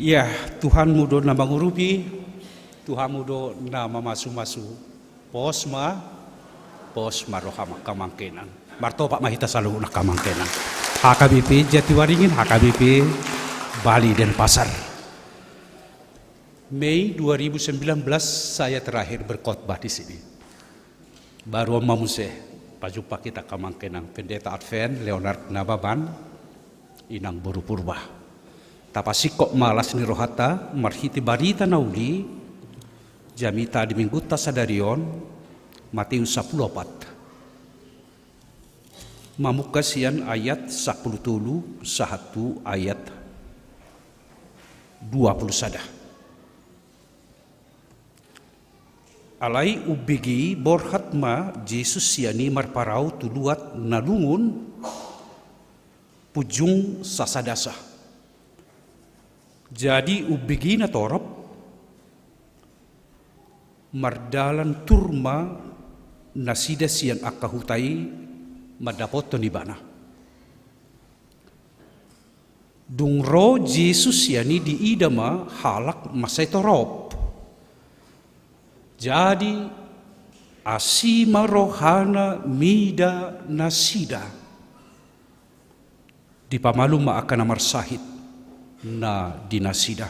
Ya, Tuhan mudo nama ngurupi, Tuhan mudo nama masu-masu, pos ma rohama kamangkenan. Marto Pak Mahita selalu nak kamangkenan. HKBP Jatiwaringin, HKBP Bali Denpasar. Mei 2019 saya terakhir berkhotbah di sini. Baru mamuse pajumpa kita kamangkenang pendeta Advent Leonard Nababan inang buru purba. Tapasikok malas ni rohata marhiti barita nauli jamita di minggu tasadarion Matius 14. Mamukasian ayat 10 tulu 1 ayat 20 sada. Alai ubigi borhatma Jesus siani marparau tuluat nalungun pujung sasadasa. Jadi ubigi na torop mardalan turma nasida sian akahutai madapot to nibana. Dungro Jesus yani di idama halak masay torop. Jadi asima rohana mida nasida. Di pamaluma akan amar sahid na dinasida.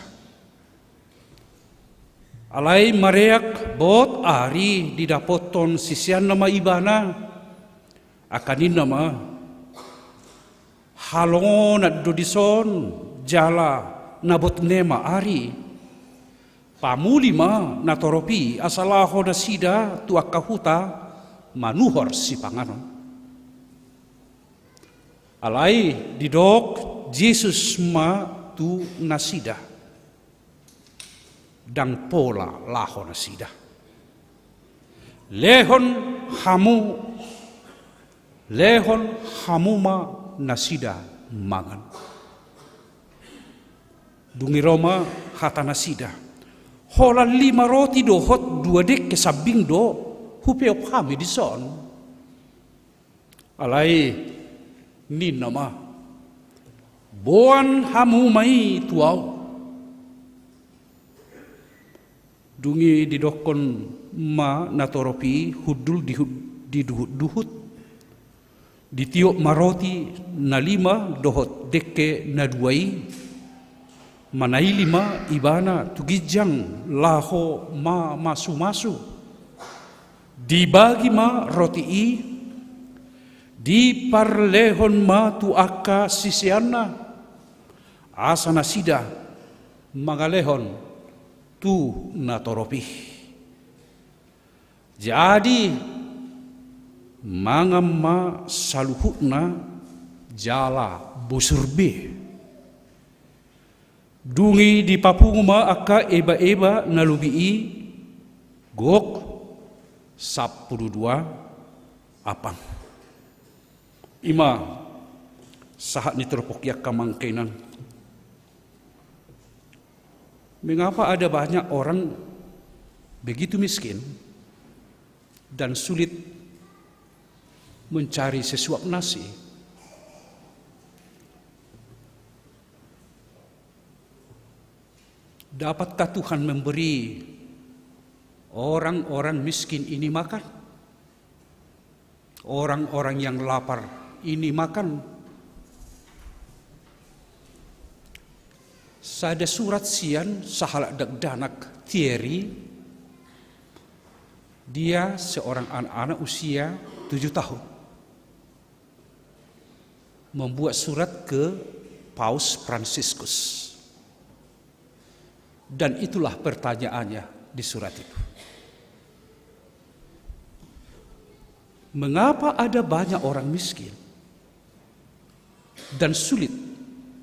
Alai mareak bot ari didapoton sisian nama ibana. Akanin nama halon at dodison jala nabot nema ari pamulima natoropi asalaho na sida tuak kahuta manuhor si panganon. Alai didok Jesus ma tu nasida dang pola laho nasida lehon hamuma nasida mangan. Dungi Roma hata nasida. Hola 5 roti dohot 2 dek kesabing do hupeop kami di son. Alai nin nama. Boan hamumai tuau. Dungi didokon ma natoropi hudul di duhut. Ditiok maroti na 5 dohot dekke na 2 manai 5 ibana tugijang laho ma masu dibagi ma roti di parlehon ma tu aka sisiana asana sida mangalehon tu na toropi. Jadi mangamma saluhutna jala busurbe. Dungi di papunguma aka eba-eba nalubii gok 12 apang. Ima sahat ni terpokyak kamangkenan. Mengapa ada banyak orang begitu miskin dan sulit mencari sesuap nasi? Dapatkah Tuhan memberi orang-orang miskin ini makan? Orang-orang yang lapar ini makan? Sada surat sian sahalak dagdanak Thierry. Dia seorang anak-anak usia 7 tahun. Membuat surat ke Paus Fransiskus. Dan itulah pertanyaannya di surat itu. Mengapa ada banyak orang miskin dan sulit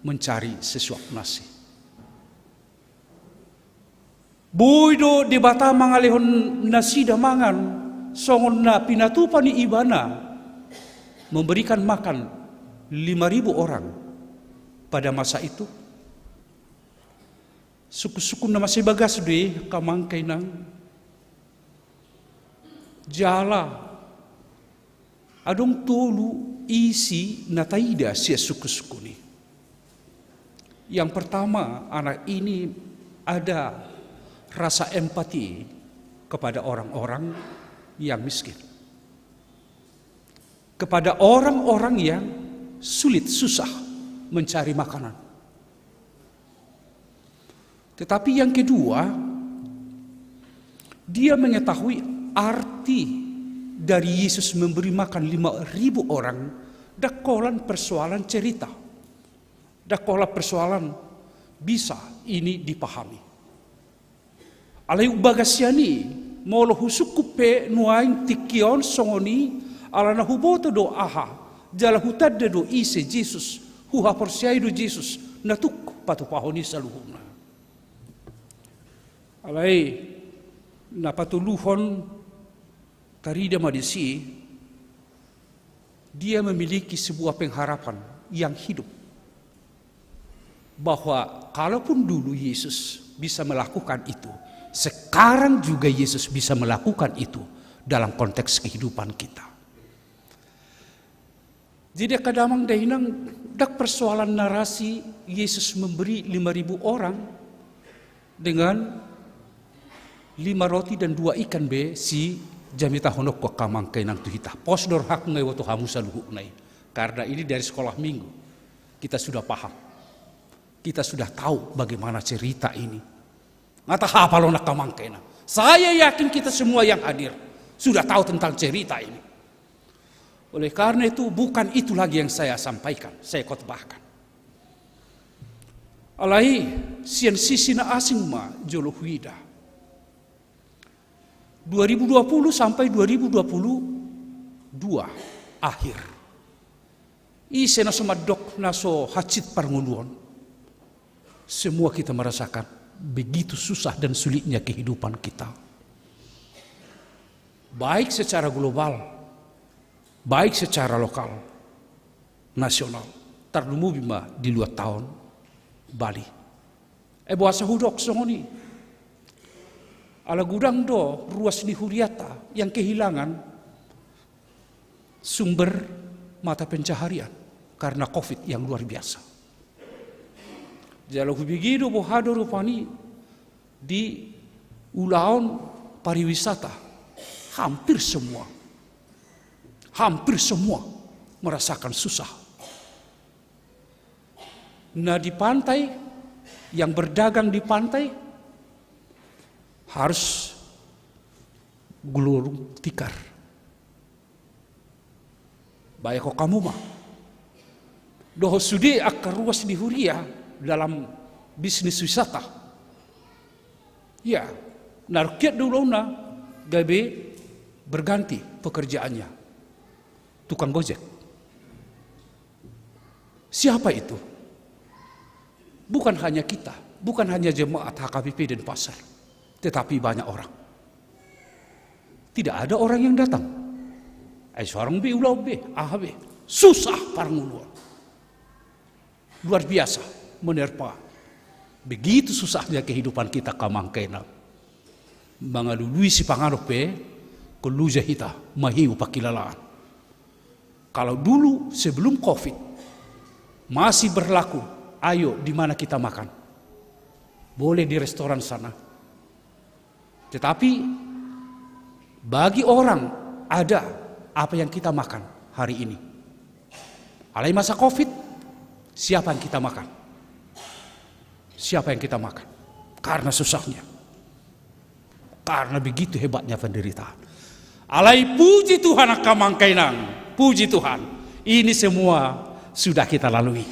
mencari sesuap nasi? Boydo di bata mangalehon nasida mangan songon na pinatupa ni ibana memberikan makan 5.000 orang pada masa itu. Suku-suku na masih bagas deh kamangkay nang jala adong tulu isi nataida siya suku-suku ni. Yang pertama, anak ini ada rasa empati kepada orang-orang yang miskin, kepada orang-orang yang sulit, susah mencari makanan. Tetapi yang kedua, dia mengetahui arti dari Yesus memberi makan 5.000 orang. Dakolan persoalan cerita, dakolan persoalan bisa ini dipahami. Alai ubagasiani molo husukupe nuain tikion songoni ala na huboto do aha jala hutadde do ise Jesus huha porsiai do Jesus natuk patupahoni saluhuna. Alai na patuluhon karida madisi, dia memiliki sebuah pengharapan yang hidup. Bahwa kalaupun dulu Yesus bisa melakukan itu, sekarang juga Yesus bisa melakukan itu dalam konteks kehidupan kita. Jadi kadang dahinang dak persoalan narasi Yesus memberi 5.000 orang dengan 5 roti dan 2 ikan be si jamita honok ko kamang kainang tuhita posdor hak ngai waktu hamusa luhuk nai. Karena ini dari sekolah minggu kita sudah paham, kita sudah tahu bagaimana cerita ini. Ngata hafal nak kamang kainang. Saya yakin kita semua yang hadir sudah tahu tentang cerita ini. Oleh karena itu bukan itu lagi yang saya sampaikan, saya khotbahkan. Alai sian sisina asing ma jolo huida. 2020 sampai 2022 akhir. Ise na sumadok na so hacit parnguluan. Semua kita merasakan begitu susah dan sulitnya kehidupan kita. Baik secara global, baik secara lokal, nasional. Tarlumu bima di luar tahun Bali. Buasa hudok songoni. Ala gudang do ruas di Huriata yang kehilangan sumber mata pencaharian karena COVID yang luar biasa. Jalo begitu bohado rupani di ulaon pariwisata hampir semua merasakan susah. Nah di pantai yang berdagang di pantai harus gulung tikar. Baik kok kamu mah. Doh sudi akar ruas di Huria dalam bisnis wisata. Ya, narkiat dulu na gabe berganti pekerjaannya. Tukang gojek. Siapa itu? Bukan hanya kita, bukan hanya jemaat HKBP dan pasar. Tetapi banyak orang. Tidak ada orang yang datang. Seorang be ulau be, be. Susah parnguluan. Luar biasa menerpa. Begitu susahnya kehidupan kita kamangkena. Mangalului si pangaruh be, keluja hita mahiu pakilalaan. Kalau dulu sebelum COVID masih berlaku, ayo di mana kita makan? Boleh di restoran sana. Tetapi bagi orang ada apa yang kita makan hari ini. Alai masa COVID, siapa yang kita makan? Siapa yang kita makan? Karena susahnya. Karena begitu hebatnya penderitaan. Alai puji Tuhan akamangkainang. Puji Tuhan. Ini semua sudah kita lalui.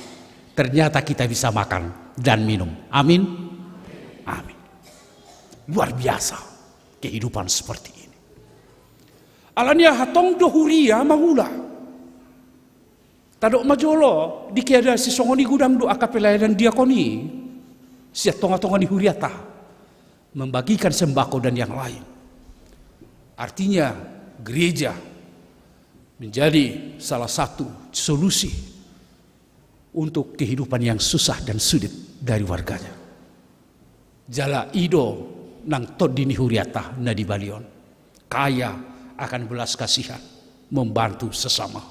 Ternyata kita bisa makan dan minum. Amin. Amin. Luar biasa kehidupan seperti ini. Alanya hatong dohuria mangula. Tadok majolo dikiada si songoni gudang do akapelayan diakoni. Siat tonga-tonga di huriata membagikan sembako dan yang lain. Artinya gereja menjadi salah satu solusi untuk kehidupan yang susah dan sulit dari warganya. Jala ido nang tod dini huriata na di Balion. Kaya akan belas kasihan membantu sesama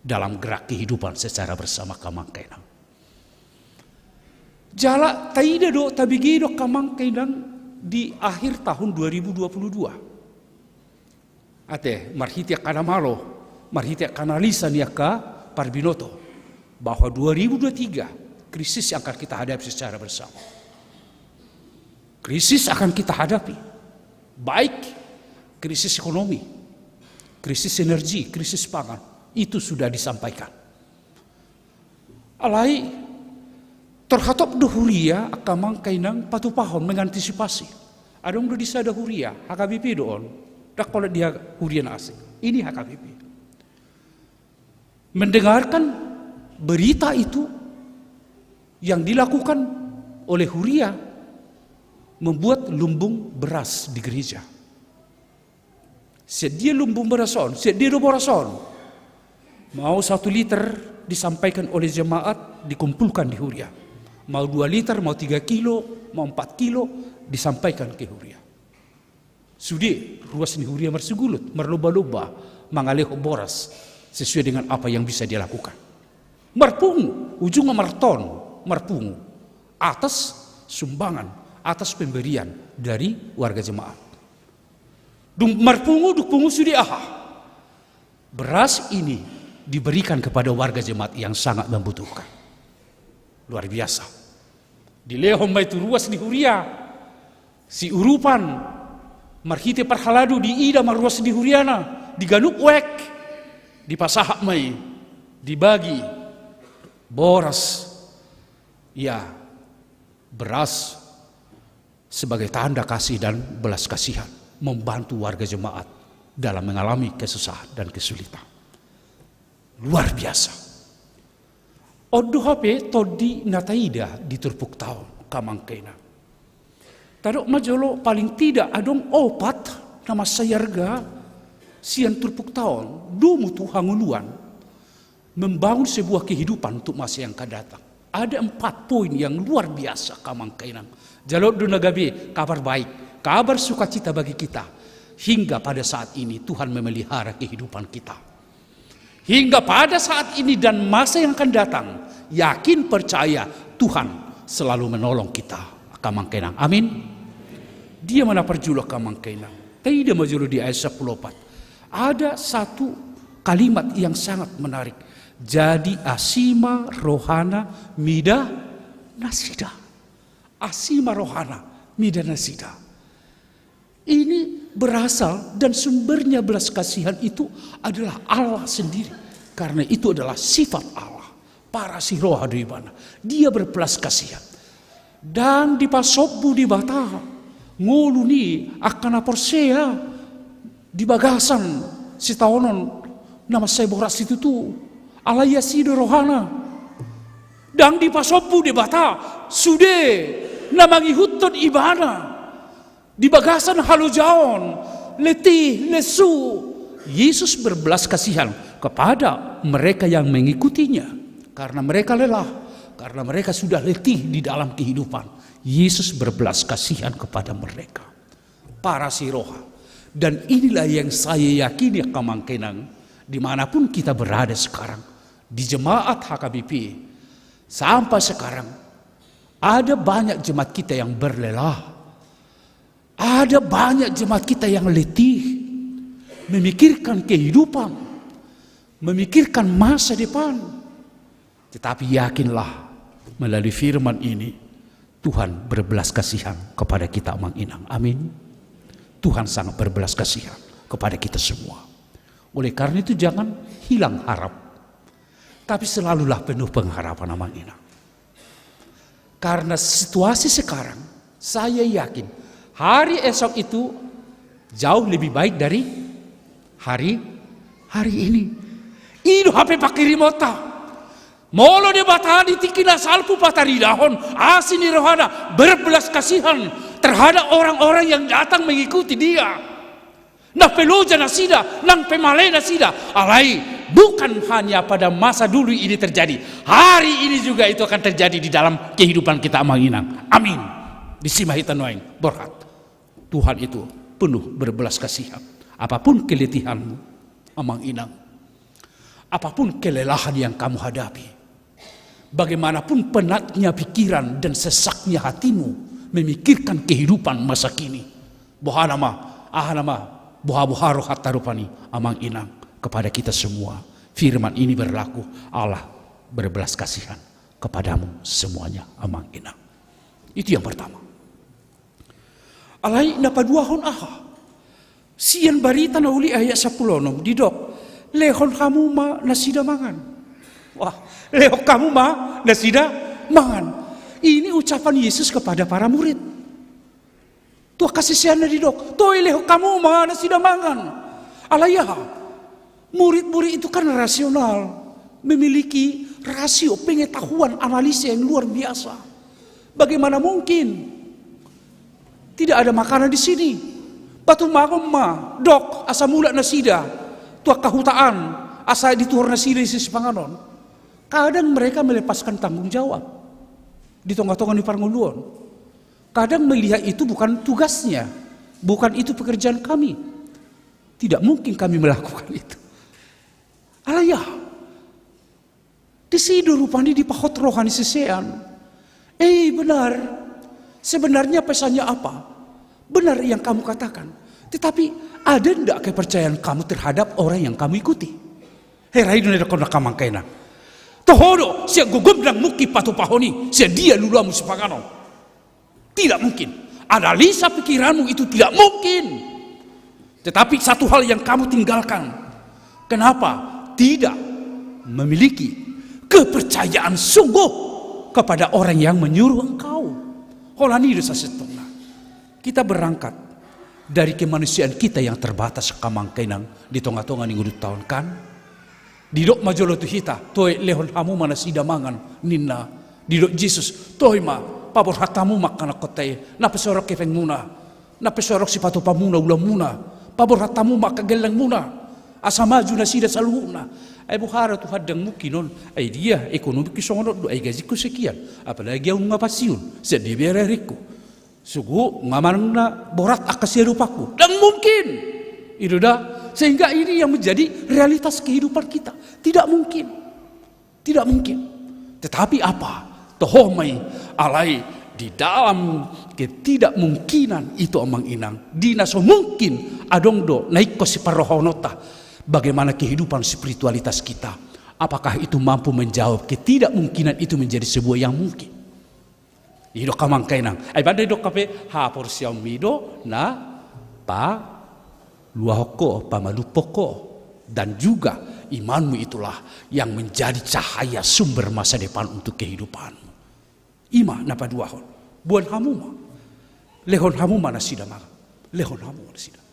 dalam gerak kehidupan secara bersama kamangkainang. Jala taida do tabigido kamangkainang di akhir tahun 2022. Ate marhitia kana malo, marhitia kanalisa niaka parbinoto. bahwa 2023 krisis yang akan kita hadapi secara bersama. Krisis akan kita hadapi, baik krisis ekonomi, krisis energi, krisis pangan, itu sudah disampaikan. Alai terhatop dohuria akamang kainang patupahon mengantisipasi. Adong do disa dohuria HKBP doon, dak kalau dia hurian asing. Ini HKBP. Mendengarkan berita itu yang dilakukan oleh huria membuat lumbung beras di gereja. Sedia lumbung berason, sedia do berason. Mau 1 liter disampaikan oleh jemaat, dikumpulkan di huria. Mau 2 liter, mau 3 kilo, mau 4 kilo, disampaikan ke huria. Sudi, ruas di huria mersugulut, merloba-loba, mangaleho boras, sesuai dengan apa yang bisa dia lakukan. Marpungu, ujungnya marton, marpungu, atas sumbangan, atas pemberian dari warga jemaat. Marpungu, dukpungu sudi aha. Beras ini diberikan kepada warga jemaat yang sangat membutuhkan. Luar biasa. Di lehom itu ruas di huria, si urupan, marhite parhaladu di ida marruas di huriana, di ganuk wek, di pasahak mai, dibagi boras, ya beras sebagai tanda kasih dan belas kasihan, membantu warga jemaat dalam mengalami kesusahan dan kesulitan. Luar biasa. Odo HP todi nataida di turpuk tahun kamangkena. Tadok majolo paling tidak adong opat nama sayarga sian turpuk tahun dumu tu hanguluan membangun sebuah kehidupan untuk masa yang akan datang. Ada 4 poin yang luar biasa kamangkena. Jalur dunagabe kabar baik, kabar sukacita bagi kita. Hingga pada saat ini Tuhan memelihara kehidupan kita. Hingga pada saat ini dan masa yang akan datang, yakin percaya Tuhan selalu menolong kita. Kamangkenang. Amin. Dia mana perjulo kamangkenang. Tidak majulu di ayat 14. Ada satu kalimat yang sangat menarik. Jadi asima rohana mida nasida. Asima rohana mida nasida. Ini berasal dan sumbernya belas kasihan itu adalah Allah sendiri. Karena itu adalah sifat Allah. Para si roha di mana. Dia berbelas kasihan. Dan di pasobu di bata. Ngoluni akan aporsea. Di bagasan si taonon. Nama saya boras itu tuh. Alaya sido rohana. Dan di pasobu di bata. Sude. Namangi hutun ibana. Di bagasan halujaon, letih, lesu. Yesus berbelas kasihan kepada mereka yang mengikutinya. Karena mereka lelah, karena mereka sudah letih di dalam kehidupan. Yesus berbelas kasihan kepada mereka. Para siroha. Dan inilah yang saya yakini kamangkenang. Dimanapun kita berada sekarang. Di jemaat HKBP. Sampai sekarang. Ada banyak jemaat kita yang berlelah. Ada banyak jemaat kita yang letih, memikirkan kehidupan, memikirkan masa depan. Tetapi yakinlah melalui firman ini, Tuhan berbelas kasihan kepada kita Mang Inang. Amin. Tuhan sangat berbelas kasihan kepada kita semua. Oleh karena itu jangan hilang harap. Tapi selalulah penuh pengharapan Mang Inang. Karena situasi sekarang, saya yakin hari esok itu jauh lebih baik dari hari ini. Ido HP pakai remote. Molo de batani tikina salpu patari dahon asini rohana berbelas kasihan terhadap orang-orang yang datang mengikuti dia. Nah peloja nasida, nang pemale nasida. Alai bukan hanya pada masa dulu ini terjadi. Hari ini juga itu akan terjadi di dalam kehidupan kita Manginang. Amin. Disimahitan wain berkat. Tuhan itu penuh berbelas kasihan. Apapun keletihanmu, Amang Inang. Apapun kelelahan yang kamu hadapi. Bagaimanapun penatnya pikiran dan sesaknya hatimu memikirkan kehidupan masa kini. Ahanama, boha rohat tarupani, Amang Inang. Kepada kita semua, firman ini berlaku. Allah berbelas kasihan kepadamu semuanya, amang inang. Itu yang pertama. Alai napaduahon aha. Sian barita na uli ayat 10 didok. Lehon kamu ma nasida mangan. Wah, lehon kamu ma nasida mangan. Ini ucapan Yesus kepada para murid. Tuh kasih siana didok. Tuh lehon kamu ma nasida mangan. Alaya. Murid-murid itu kan rasional. Memiliki rasio pengetahuan analisa yang luar biasa. Bagaimana mungkin tidak ada makanan di sini? Batu magom ma, dok, asa mula nasida, tua kahutaan, asa dituhur nasida di sisi panganon. Kadang mereka melepaskan tanggung jawab di tongga-tongga di Parnguluon. Kadang melihat itu bukan tugasnya, bukan itu pekerjaan kami. Tidak mungkin kami melakukan itu. Alayah, disidu rupanya di pahot rohani sesean. Benar, sebenarnya pesannya apa? Benar yang kamu katakan. Tetapi ada tidak kepercayaan kamu terhadap orang yang kamu ikuti? Herai dunia kau nak kamang kena. Tohodo siap gugum dan muki patu pahoni siap dia lulamu sepagano. Tidak mungkin. Analisa pikiranmu itu tidak mungkin. Tetapi satu hal yang kamu tinggalkan. Kenapa? Tidak memiliki kepercayaan sungguh kepada orang yang menyuruh engkau. Holani dosa setengah. Kita berangkat dari kemanusiaan kita yang terbatas kamang kenang di tongga-tongga ning udut tahun kan. Didok majolo tu hita, toy lehon hamu mana sida mangan ninna. Didok Jesus, toy ma pabor hatamu makana kote, na pesorok kefeng muna, na pesorok si patu pamuna ulam muna, pabor hatamu makagelang muna. Asa maju na sida saluna. Ay buhara tu hadang mukinon. Ay dia ekonomi kisongonot do ay gaji ko sekian. Apalagi ang mga pasyon. Sa di bereriku. Sugu ngamanang na borat akasirupaku. Dan mungkin. Itu dah. Sehingga ini yang menjadi realitas kehidupan kita. Tidak mungkin. Tidak mungkin. Tetapi apa? Tohomai alai di dalam ketidakmungkinan itu amang inang. Dinaso mungkin adong do naik ko si parohonota. Bagaimana kehidupan spiritualitas kita? Apakah itu mampu menjawab ketidakmungkinan itu menjadi sebuah yang mungkin? Hidup kamang kainang. Ay badai dok kape hapor siaw mido na pa luahoko pamalupoko dan juga imanmu itulah yang menjadi cahaya sumber masa depan untuk kehidupanmu. Ima napa duahon. Buan hamuma. Lehon hamuma nasida maga. Lehon hamuma nasida.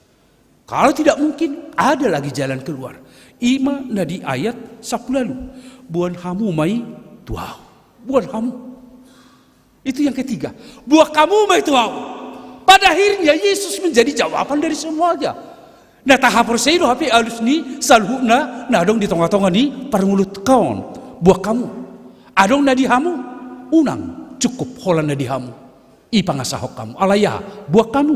Kalau tidak mungkin, ada lagi jalan keluar. Ima nadi ayat 10 lalu. Buan hamu mai tuau. Buan hamu. Itu yang ketiga. Buah kamu mai tuau. Pada akhirnya Yesus menjadi jawaban dari semuanya. Nah tahap perseido hapi alus ni salhuna nadong di tongga-tongga ni parmulut kaon. Buah kamu. Adong nadi hamu. Unang cukup holan nadi hamu. Ipangasahok kamu. Alaya buah kamu.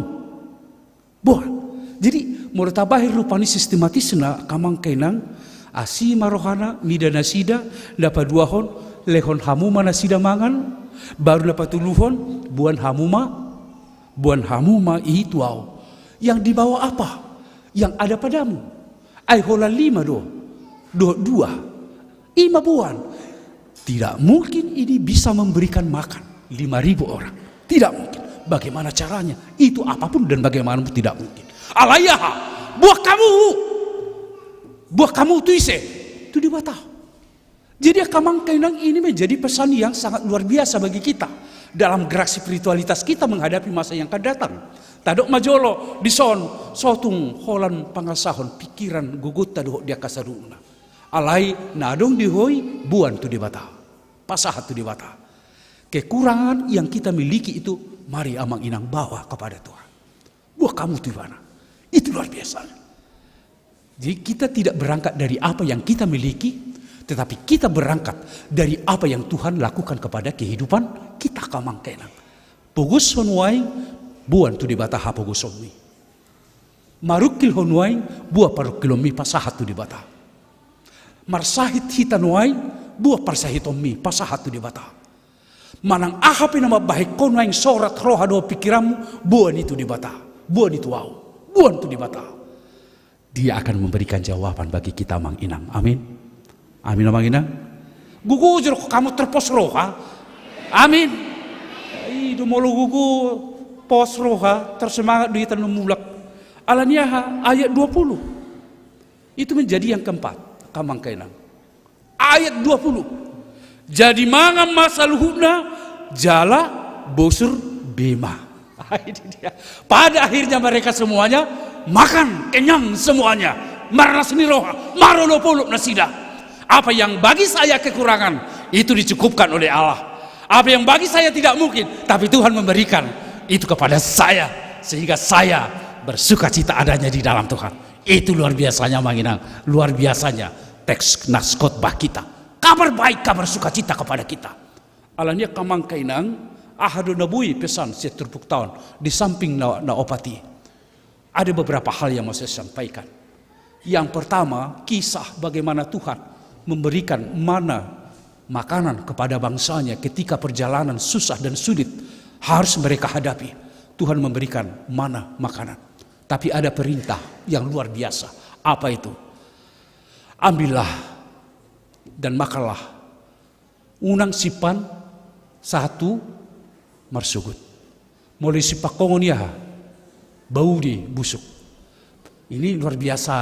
Buah. Jadi murtabahir rupani sistematis na kamang kenang asi marohana midana sida dapat duahon lehon hamuma na sida mangan baru dapat tuluhon buan hamuma itu yang dibawa apa yang ada padamu ai hola 5 dua 5 buan tidak mungkin ini bisa memberikan makan 5.000 orang tidak mungkin bagaimana caranya itu apapun dan bagaimana tidak mungkin. Alayah, buah kamu tuise itu dibatah. Jadi kamang kainang ini menjadi pesan yang sangat luar biasa bagi kita dalam gerak spiritualitas kita menghadapi masa yang akan datang. Tadok majolo dison sotung holan pangasahon pikiran gugut tadok dia kasaruna. Alai nadong dihoi buan tu dibatah. Pasahat tu dibatah. Kekurangan yang kita miliki itu mari amang inang bawa kepada Tuhan. Buah kamu tu mana? Itu luar biasa. Jadi kita tidak berangkat dari apa yang kita miliki, tetapi kita berangkat dari apa yang Tuhan lakukan kepada kehidupan kita kamang kenang. Pugus honwai buan tu dibata ha pugus honmi. Marukil honwai buah parukilomi pasahat tu dibata. Marsahit hitanwai buah parsahit ommi pasahat tu dibata. Manang ahapin nama baik konwai sorat rohado pikiranmu buan itu dibata. Buan itu wow. Buan tu dibata. Dia akan memberikan jawaban bagi kita mang inang. Amin. Amin mang inang. Gugu jero kamu terpos roha. Amin. Idu molo gugu pos roha tersemangat duit mulak. Alaniah ayat 20. Itu menjadi yang keempat, kamang kainang. Ayat 20. Jadi mangam masa luhutna jala bosur bema. Ini dia. Pada akhirnya mereka semuanya makan kenyang semuanya. Marnas niroha, marolo poluk nasida. Apa yang bagi saya kekurangan itu dicukupkan oleh Allah. Apa yang bagi saya tidak mungkin, tapi Tuhan memberikan itu kepada saya sehingga saya bersuka cita adanya di dalam Tuhan. Itu luar biasanya Manginang, luar biasanya teks nas khotbah kita. Kabar baik, kabar sukacita kepada kita. Alanya kamang kainang ahadu nabui pesan seterpuk tahun di samping na opati. Ada beberapa hal yang mau saya sampaikan. Yang pertama, kisah bagaimana Tuhan memberikan mana makanan kepada bangsanya ketika perjalanan susah dan sulit harus mereka hadapi. Tuhan memberikan mana makanan. Tapi ada perintah yang luar biasa. Apa itu? Ambillah dan makanlah unang sipan satu marsugut. Mulai sipakongon ya bau di busuk. Ini luar biasa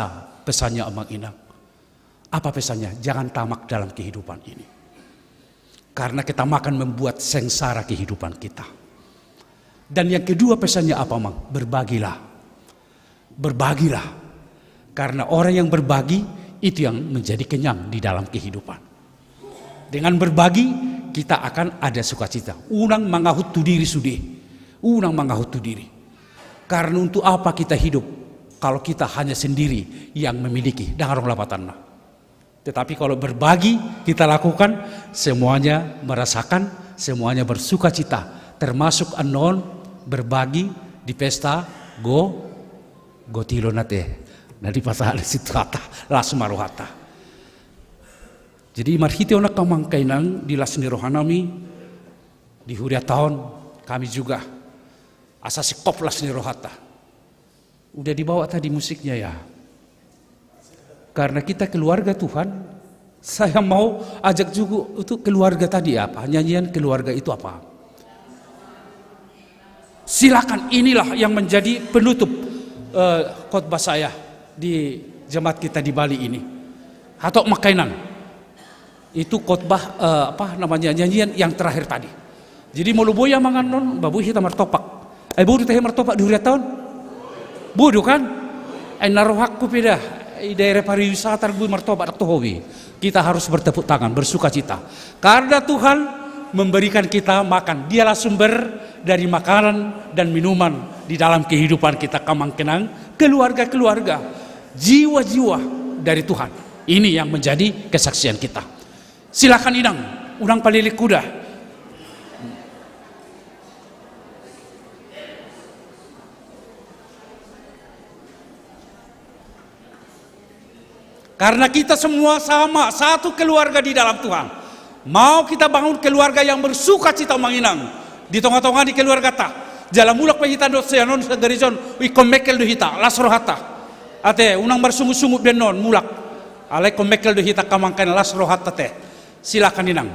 pesannya Amang Inang. Apa pesannya? Jangan tamak dalam kehidupan ini. Karena ketamakan membuat sengsara kehidupan kita. Dan yang kedua pesannya apa Mang? Berbagilah. Berbagilah. Karena orang yang berbagi itu yang menjadi kenyang di dalam kehidupan. Dengan berbagi kita akan ada sukacita. Unang mangahut tu diri sudi. Unang mangahut tu diri. Karena untuk apa kita hidup kalau kita hanya sendiri yang memiliki dangarong lapatanna. Tetapi kalau berbagi kita lakukan, semuanya merasakan, semuanya bersukacita. Termasuk anon berbagi di pesta gotilo nate. Nah di pasal situ kata lasmarohata. Jadi marhiti onak kamang kainang di lasni rohanami di huria tahun kami juga asasi kop lasni rohata. Udah dibawa tadi musiknya ya. Karena kita keluarga Tuhan, saya mau ajak juga untuk keluarga tadi apa? Nyanyian keluarga itu apa? Silakan, inilah yang menjadi penutup khotbah saya di jemaat kita di Bali ini. Atau makainan. Itu khotbah nyanyian yang terakhir tadi. Jadi muluboya manganon babu hita martopak. Bodoh teh martopak di huria tahun? Bodoh kan? Narohakku peda. Daerah pariwisata gue martobat atau hobi. Kita harus bertepuk tangan, bersuka cita. Karena Tuhan memberikan kita makan. Dialah sumber dari makanan dan minuman di dalam kehidupan kita kamang kenang. Keluarga-keluarga, jiwa-jiwa dari Tuhan. Ini yang menjadi kesaksian kita. Silakan Inang, unang palilik kuda. Karena kita semua sama, satu keluarga di dalam Tuhan. Mau kita bangun keluarga yang bersuka cita manginang. Di tengah-tengah di keluarga ta. Jalan mulak pahita do seanon segarizon ikom mekel do hita lasrohata. Ate unang bersungguh-sungguh denon mulak. Ale kom mekel do hita kamangkan lasrohata teh. Silakan Inang.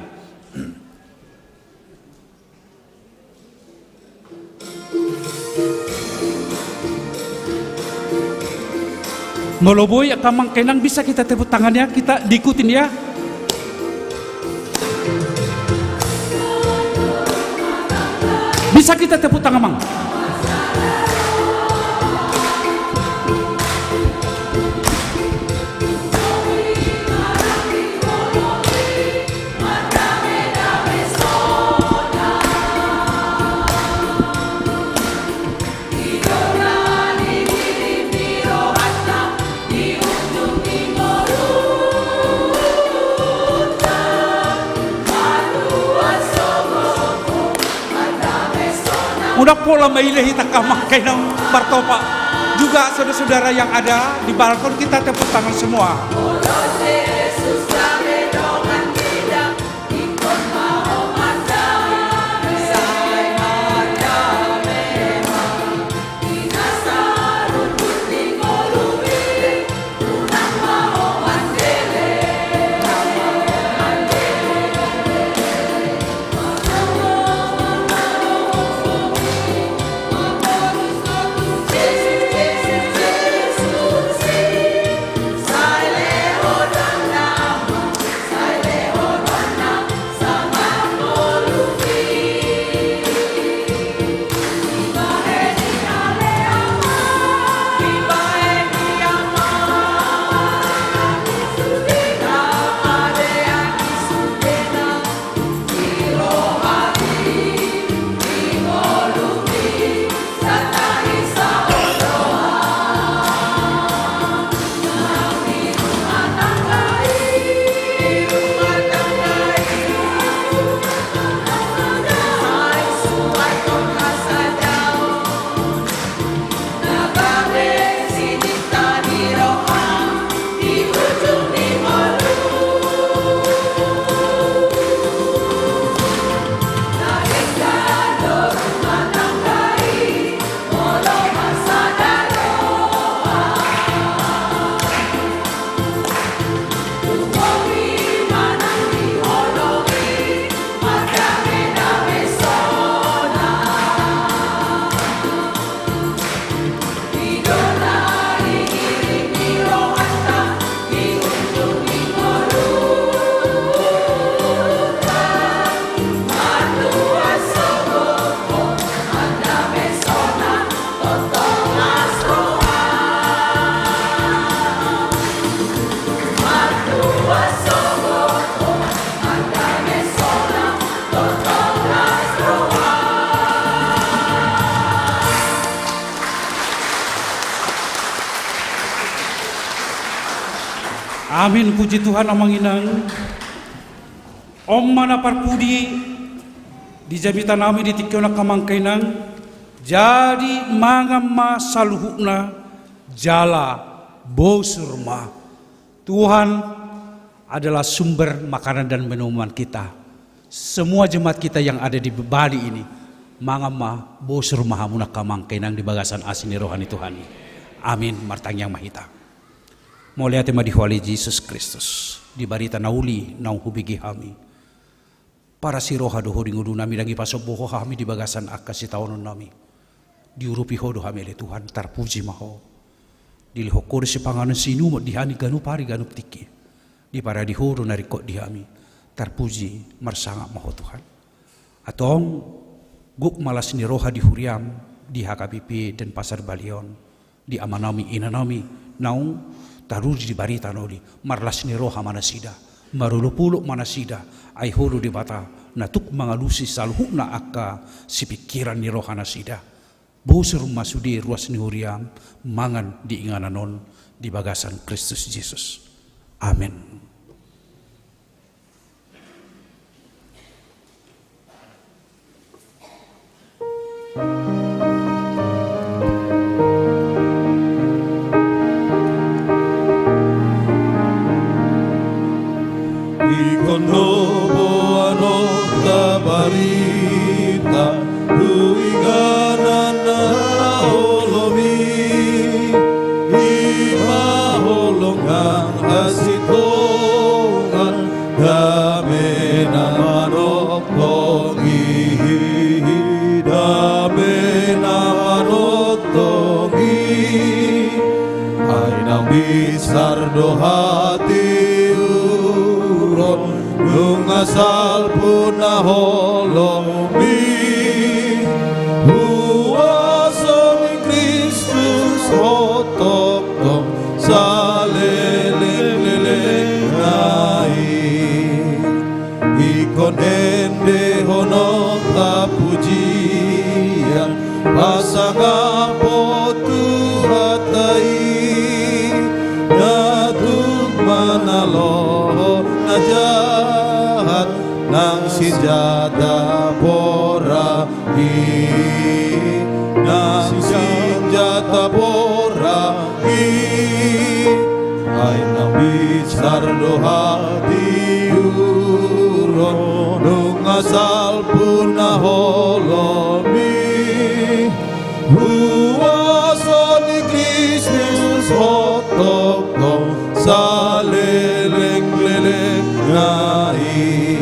Moloboy kamang kenang bisa kita tepuk tangannya, kita diikutin ya. Bisa kita tepuk tangan Mang. Udah pola mailehi takamah kainang bartopa. Juga saudara-saudara yang ada di balkon kita tepuk tangan semua. Amin, puji Tuhan amang inang. Om mana parpudi di jamitan nami di tikiona kamangkainang jadi mangama saluhukna jala bosurma. Tuhan adalah sumber makanan dan minuman kita. Semua jemaat kita yang ada di Bali ini mangama bosurma hamuna kamangkainang di bagasan asini rohani Tuhan. Amin, martang yang mahita. Mulai tema di Holy Jesus Kristus di barita nauli nau hubigi kami para si roha doho dingudu nami dangi pasoboho kami di bagasan akasi taonon nami diurupi hodo kami le Tuhan tarpuji maho diliho kore si panganan sinu dihani ganu pari ganu tiki di para dihodo narikot di kami tarpuji marsanga maho Tuhan atong guk malas ni roha di huriam di HKBP dan pasar Balion di amanami inanami naung taruji di barita noli marlas ni roha manasida marulupuluk manasida ai hulu di bata natuk mangalusi salhukna akka si pikiran ni roha nasida busur masudi ruas ni huriam mangan di ingananon di bagasan Kristus Yesus. Amin. Ikonobo anota barita Duinganan na holomi Iba holongan hasitongan Dame na manok tongi Dame na manok tongi Ay nang bisar dohati Nung asal pun na holomi Huwaso ni Kristus hotok tong sa leleng nai Ikon ende honok tapujian Pasanga potu hatai Natuk manalo jahat nang sinjata porahi nang sinjata porahi ay nang bisar dohati uron nung asal pun na holomi huwaso ni Kristus hotok tong sa leleng ngai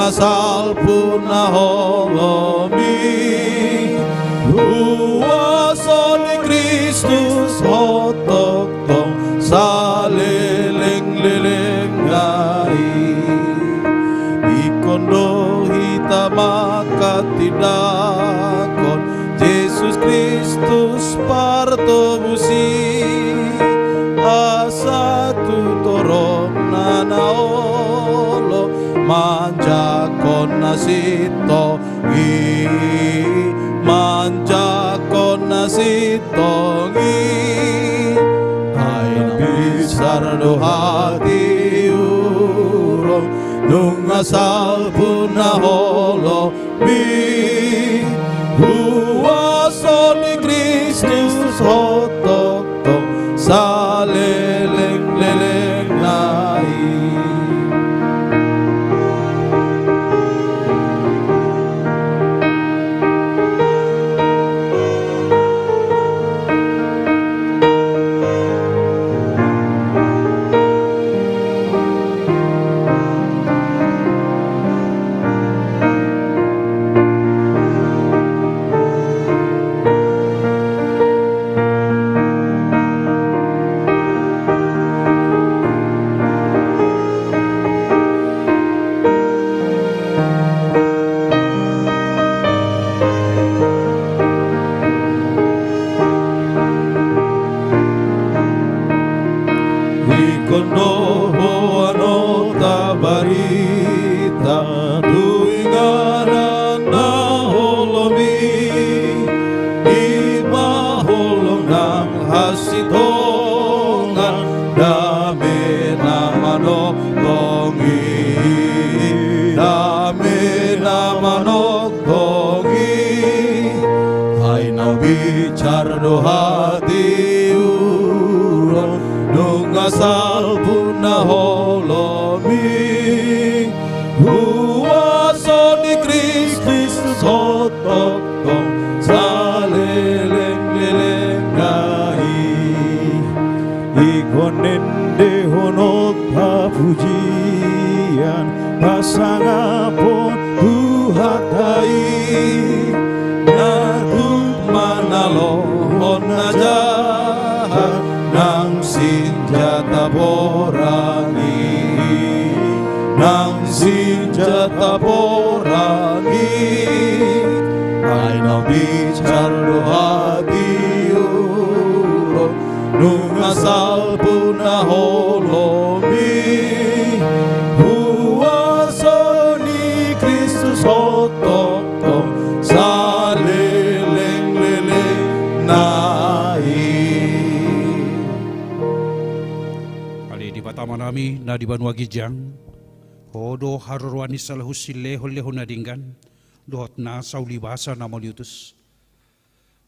asal pun na holomi huwaso ni Kristus hotok tong sa leleng ngai ikondo hita makatindakon Jesus Kristus partobusi asa tutorong nanaolo manjakon nasitongi manjakon nasitongi ay bisar do hati nung asal punah holo mi huwaso ni Kristus hotok saleleng-leleng nai. Ikono ano tabarita tuinganan na holomi ima holong ng hasitongan dami naman o kongi dami naman o kongi ay nabicar do hati uron nung asal punah holomi huwaso ni Kristus hotok saleleng-leleng nai. Ikonende honot pujian pasangapon huhatai natung manalohon najahan nang senjata porangi nang senjata porangi ay nabicar do hati uro nung asal punah holomi huwaso ni Kristus hotok saleleng-leleng nai. Di Batama nami na di Banua Gijang, hodo harurwani salahus sileho leho nadinggan, dohot na saulibasa na maliutus.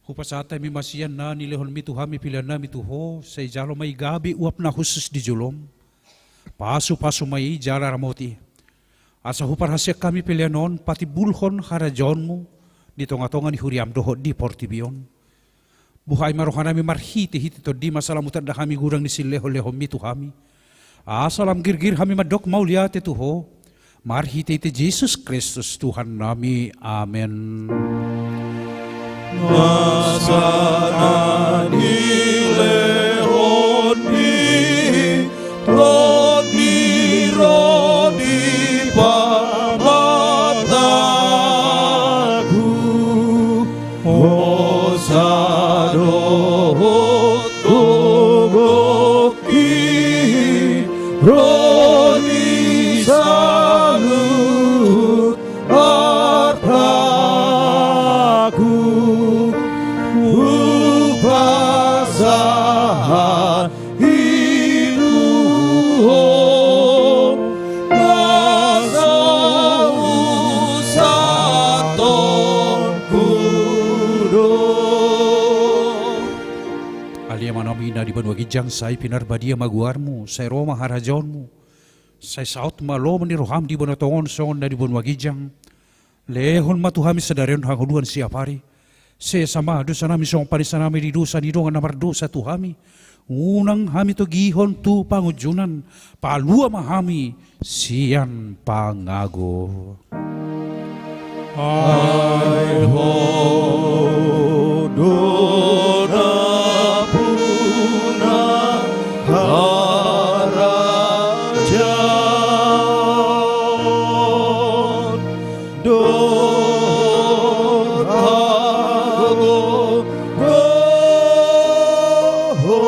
Hupasata mi masiyan na nilehon mi tuhami pilihan na mi tuho, sa ijalo may gabi uap na husus di julom. Paso-paso may jara ramoti. Asa huparhasya kami pilihanon, pati bulhon harajon mo, dito nga tonga ni huriam dohot di portibion. Buhay marohan nami marhiti-hiti to di masalamutan da kami gurang ni sileho-leho mi tuhami. Asalam girgir kami madok mauliate tuho, marhiti ti Jesus Kristus Tuhan nami. Amen. Masana nilehon mi rodi rodi pamataku osadohot tugoki rodi salut artaku upasahan iluhom nasa usaton kudo. Alia manamina di Banua Gijang say pinarbadia maguarmu, say Roma harajonmu, say saut malo maniroham di Banatongon son na di Banua Gijang. Lehon matuhami sa darion hanguluan siapari. Se sama dosa nami song parisanami di dosa ni dongan namar dosa tuhami. Unang hami to gihon tu pangujunan, palua mahami siyan pangago. Ay hodona puna harajan dohago doho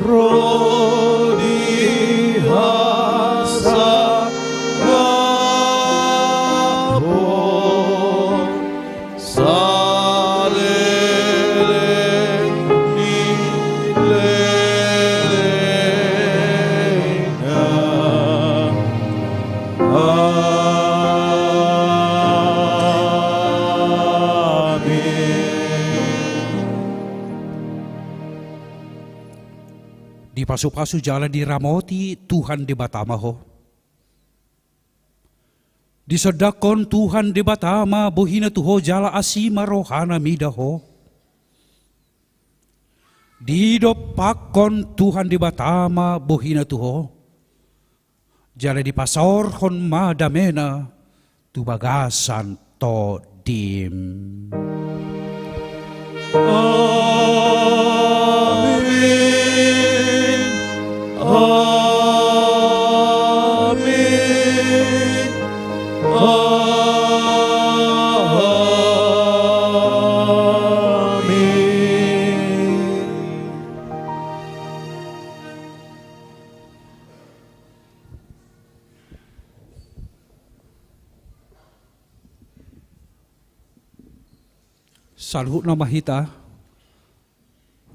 rodi hasa pasu-pasu jala di ramoti Tuhan di batama ho. Disedakon Tuhan di batama bohina tuho jala asima rohana midaho. Didopakon Tuhan di batama bohina tuho. Jala di pasor hon madamena tu bagasan to dim. Amin. Amin. Saluhut na mahita,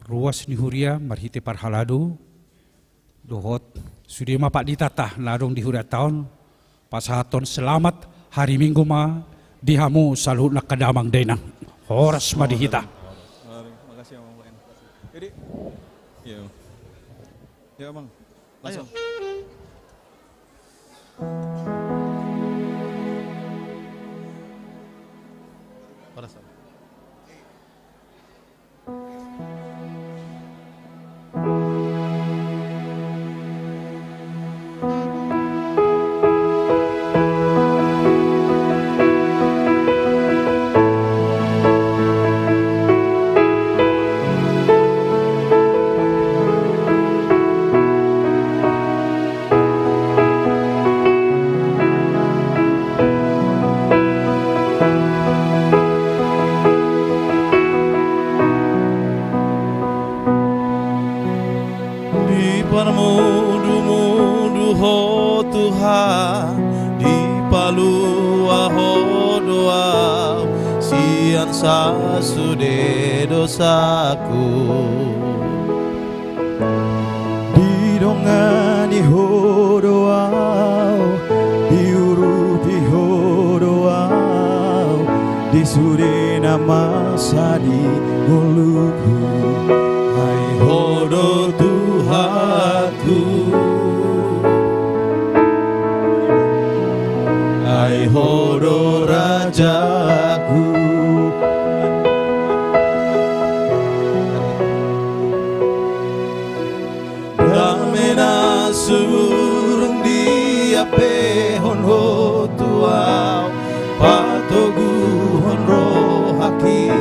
ruas ni huria marhite parhaladu, dohot sudi mapak ditatah larong di huria tahun, pasahaton selamat hari Minggu ma dihamu saluhut na kadamang denang, horas madihita. Makasih Bang. Jadi, ya. Ya Bang, langsung. Mudu ho Tuhan di palua ho doa sian sasude dosaku di dongani ho doa di urupi ho doa di sude nama sadi goluku hai hodo Tuhanku hai hodo rajaku damena surung dia pehon ho tuau patogu honro haki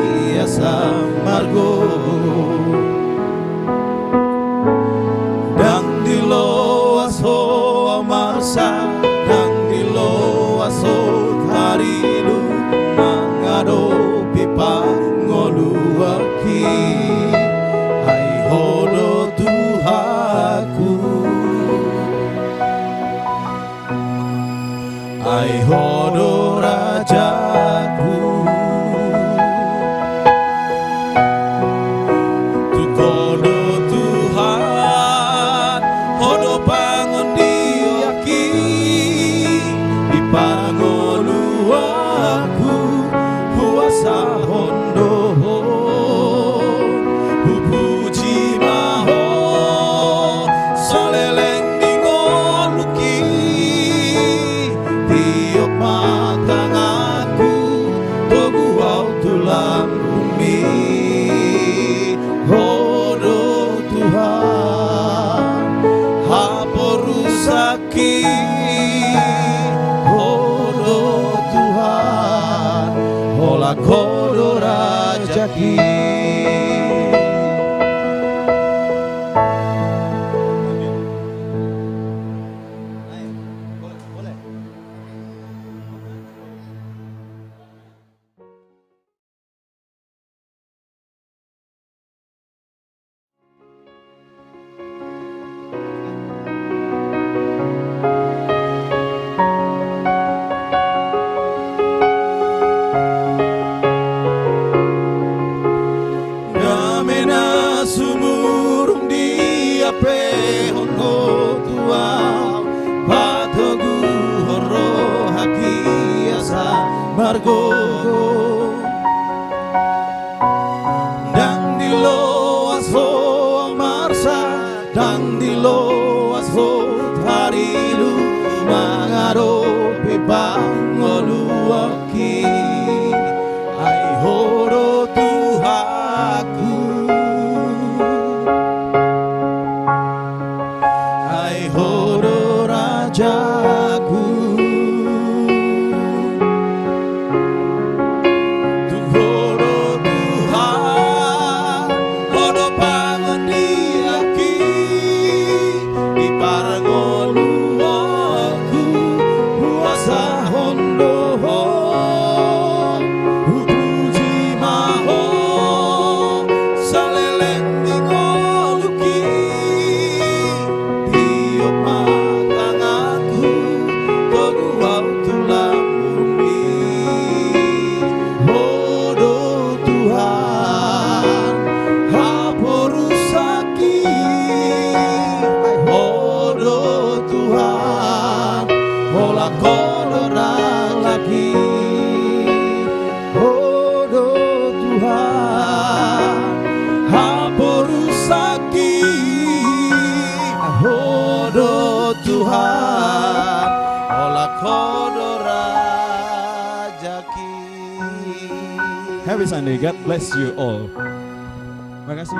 asa margo masa nang diloas harilu mangado pipa ngoluaki hai hodo Tuhanku hai hodo rajaku tukodo Tuhan hodo pangon pangoluaku huasa hondo hupuji maho saleleng dingoluki tiok matangaku togu au tulang bumi hodo Tuhan haporusaki kodo rajaki margo dang di loas ho ang marsa dang di rajaku. Tuhono Tuhan, hono pangendiaki, iparangolu aku, kuasa hondoho, upuji maho, saleleng dingoluki, tiup matang aku, togu au tulang bumi. Hodo Tuhan, haporusaki, hodo Tuhan, hola kodora lagi. Hodo Tuhan, haporusaki, hodo Tuhan, hola kodora jaki. Happy Sunday. God bless you all. Terima kasih.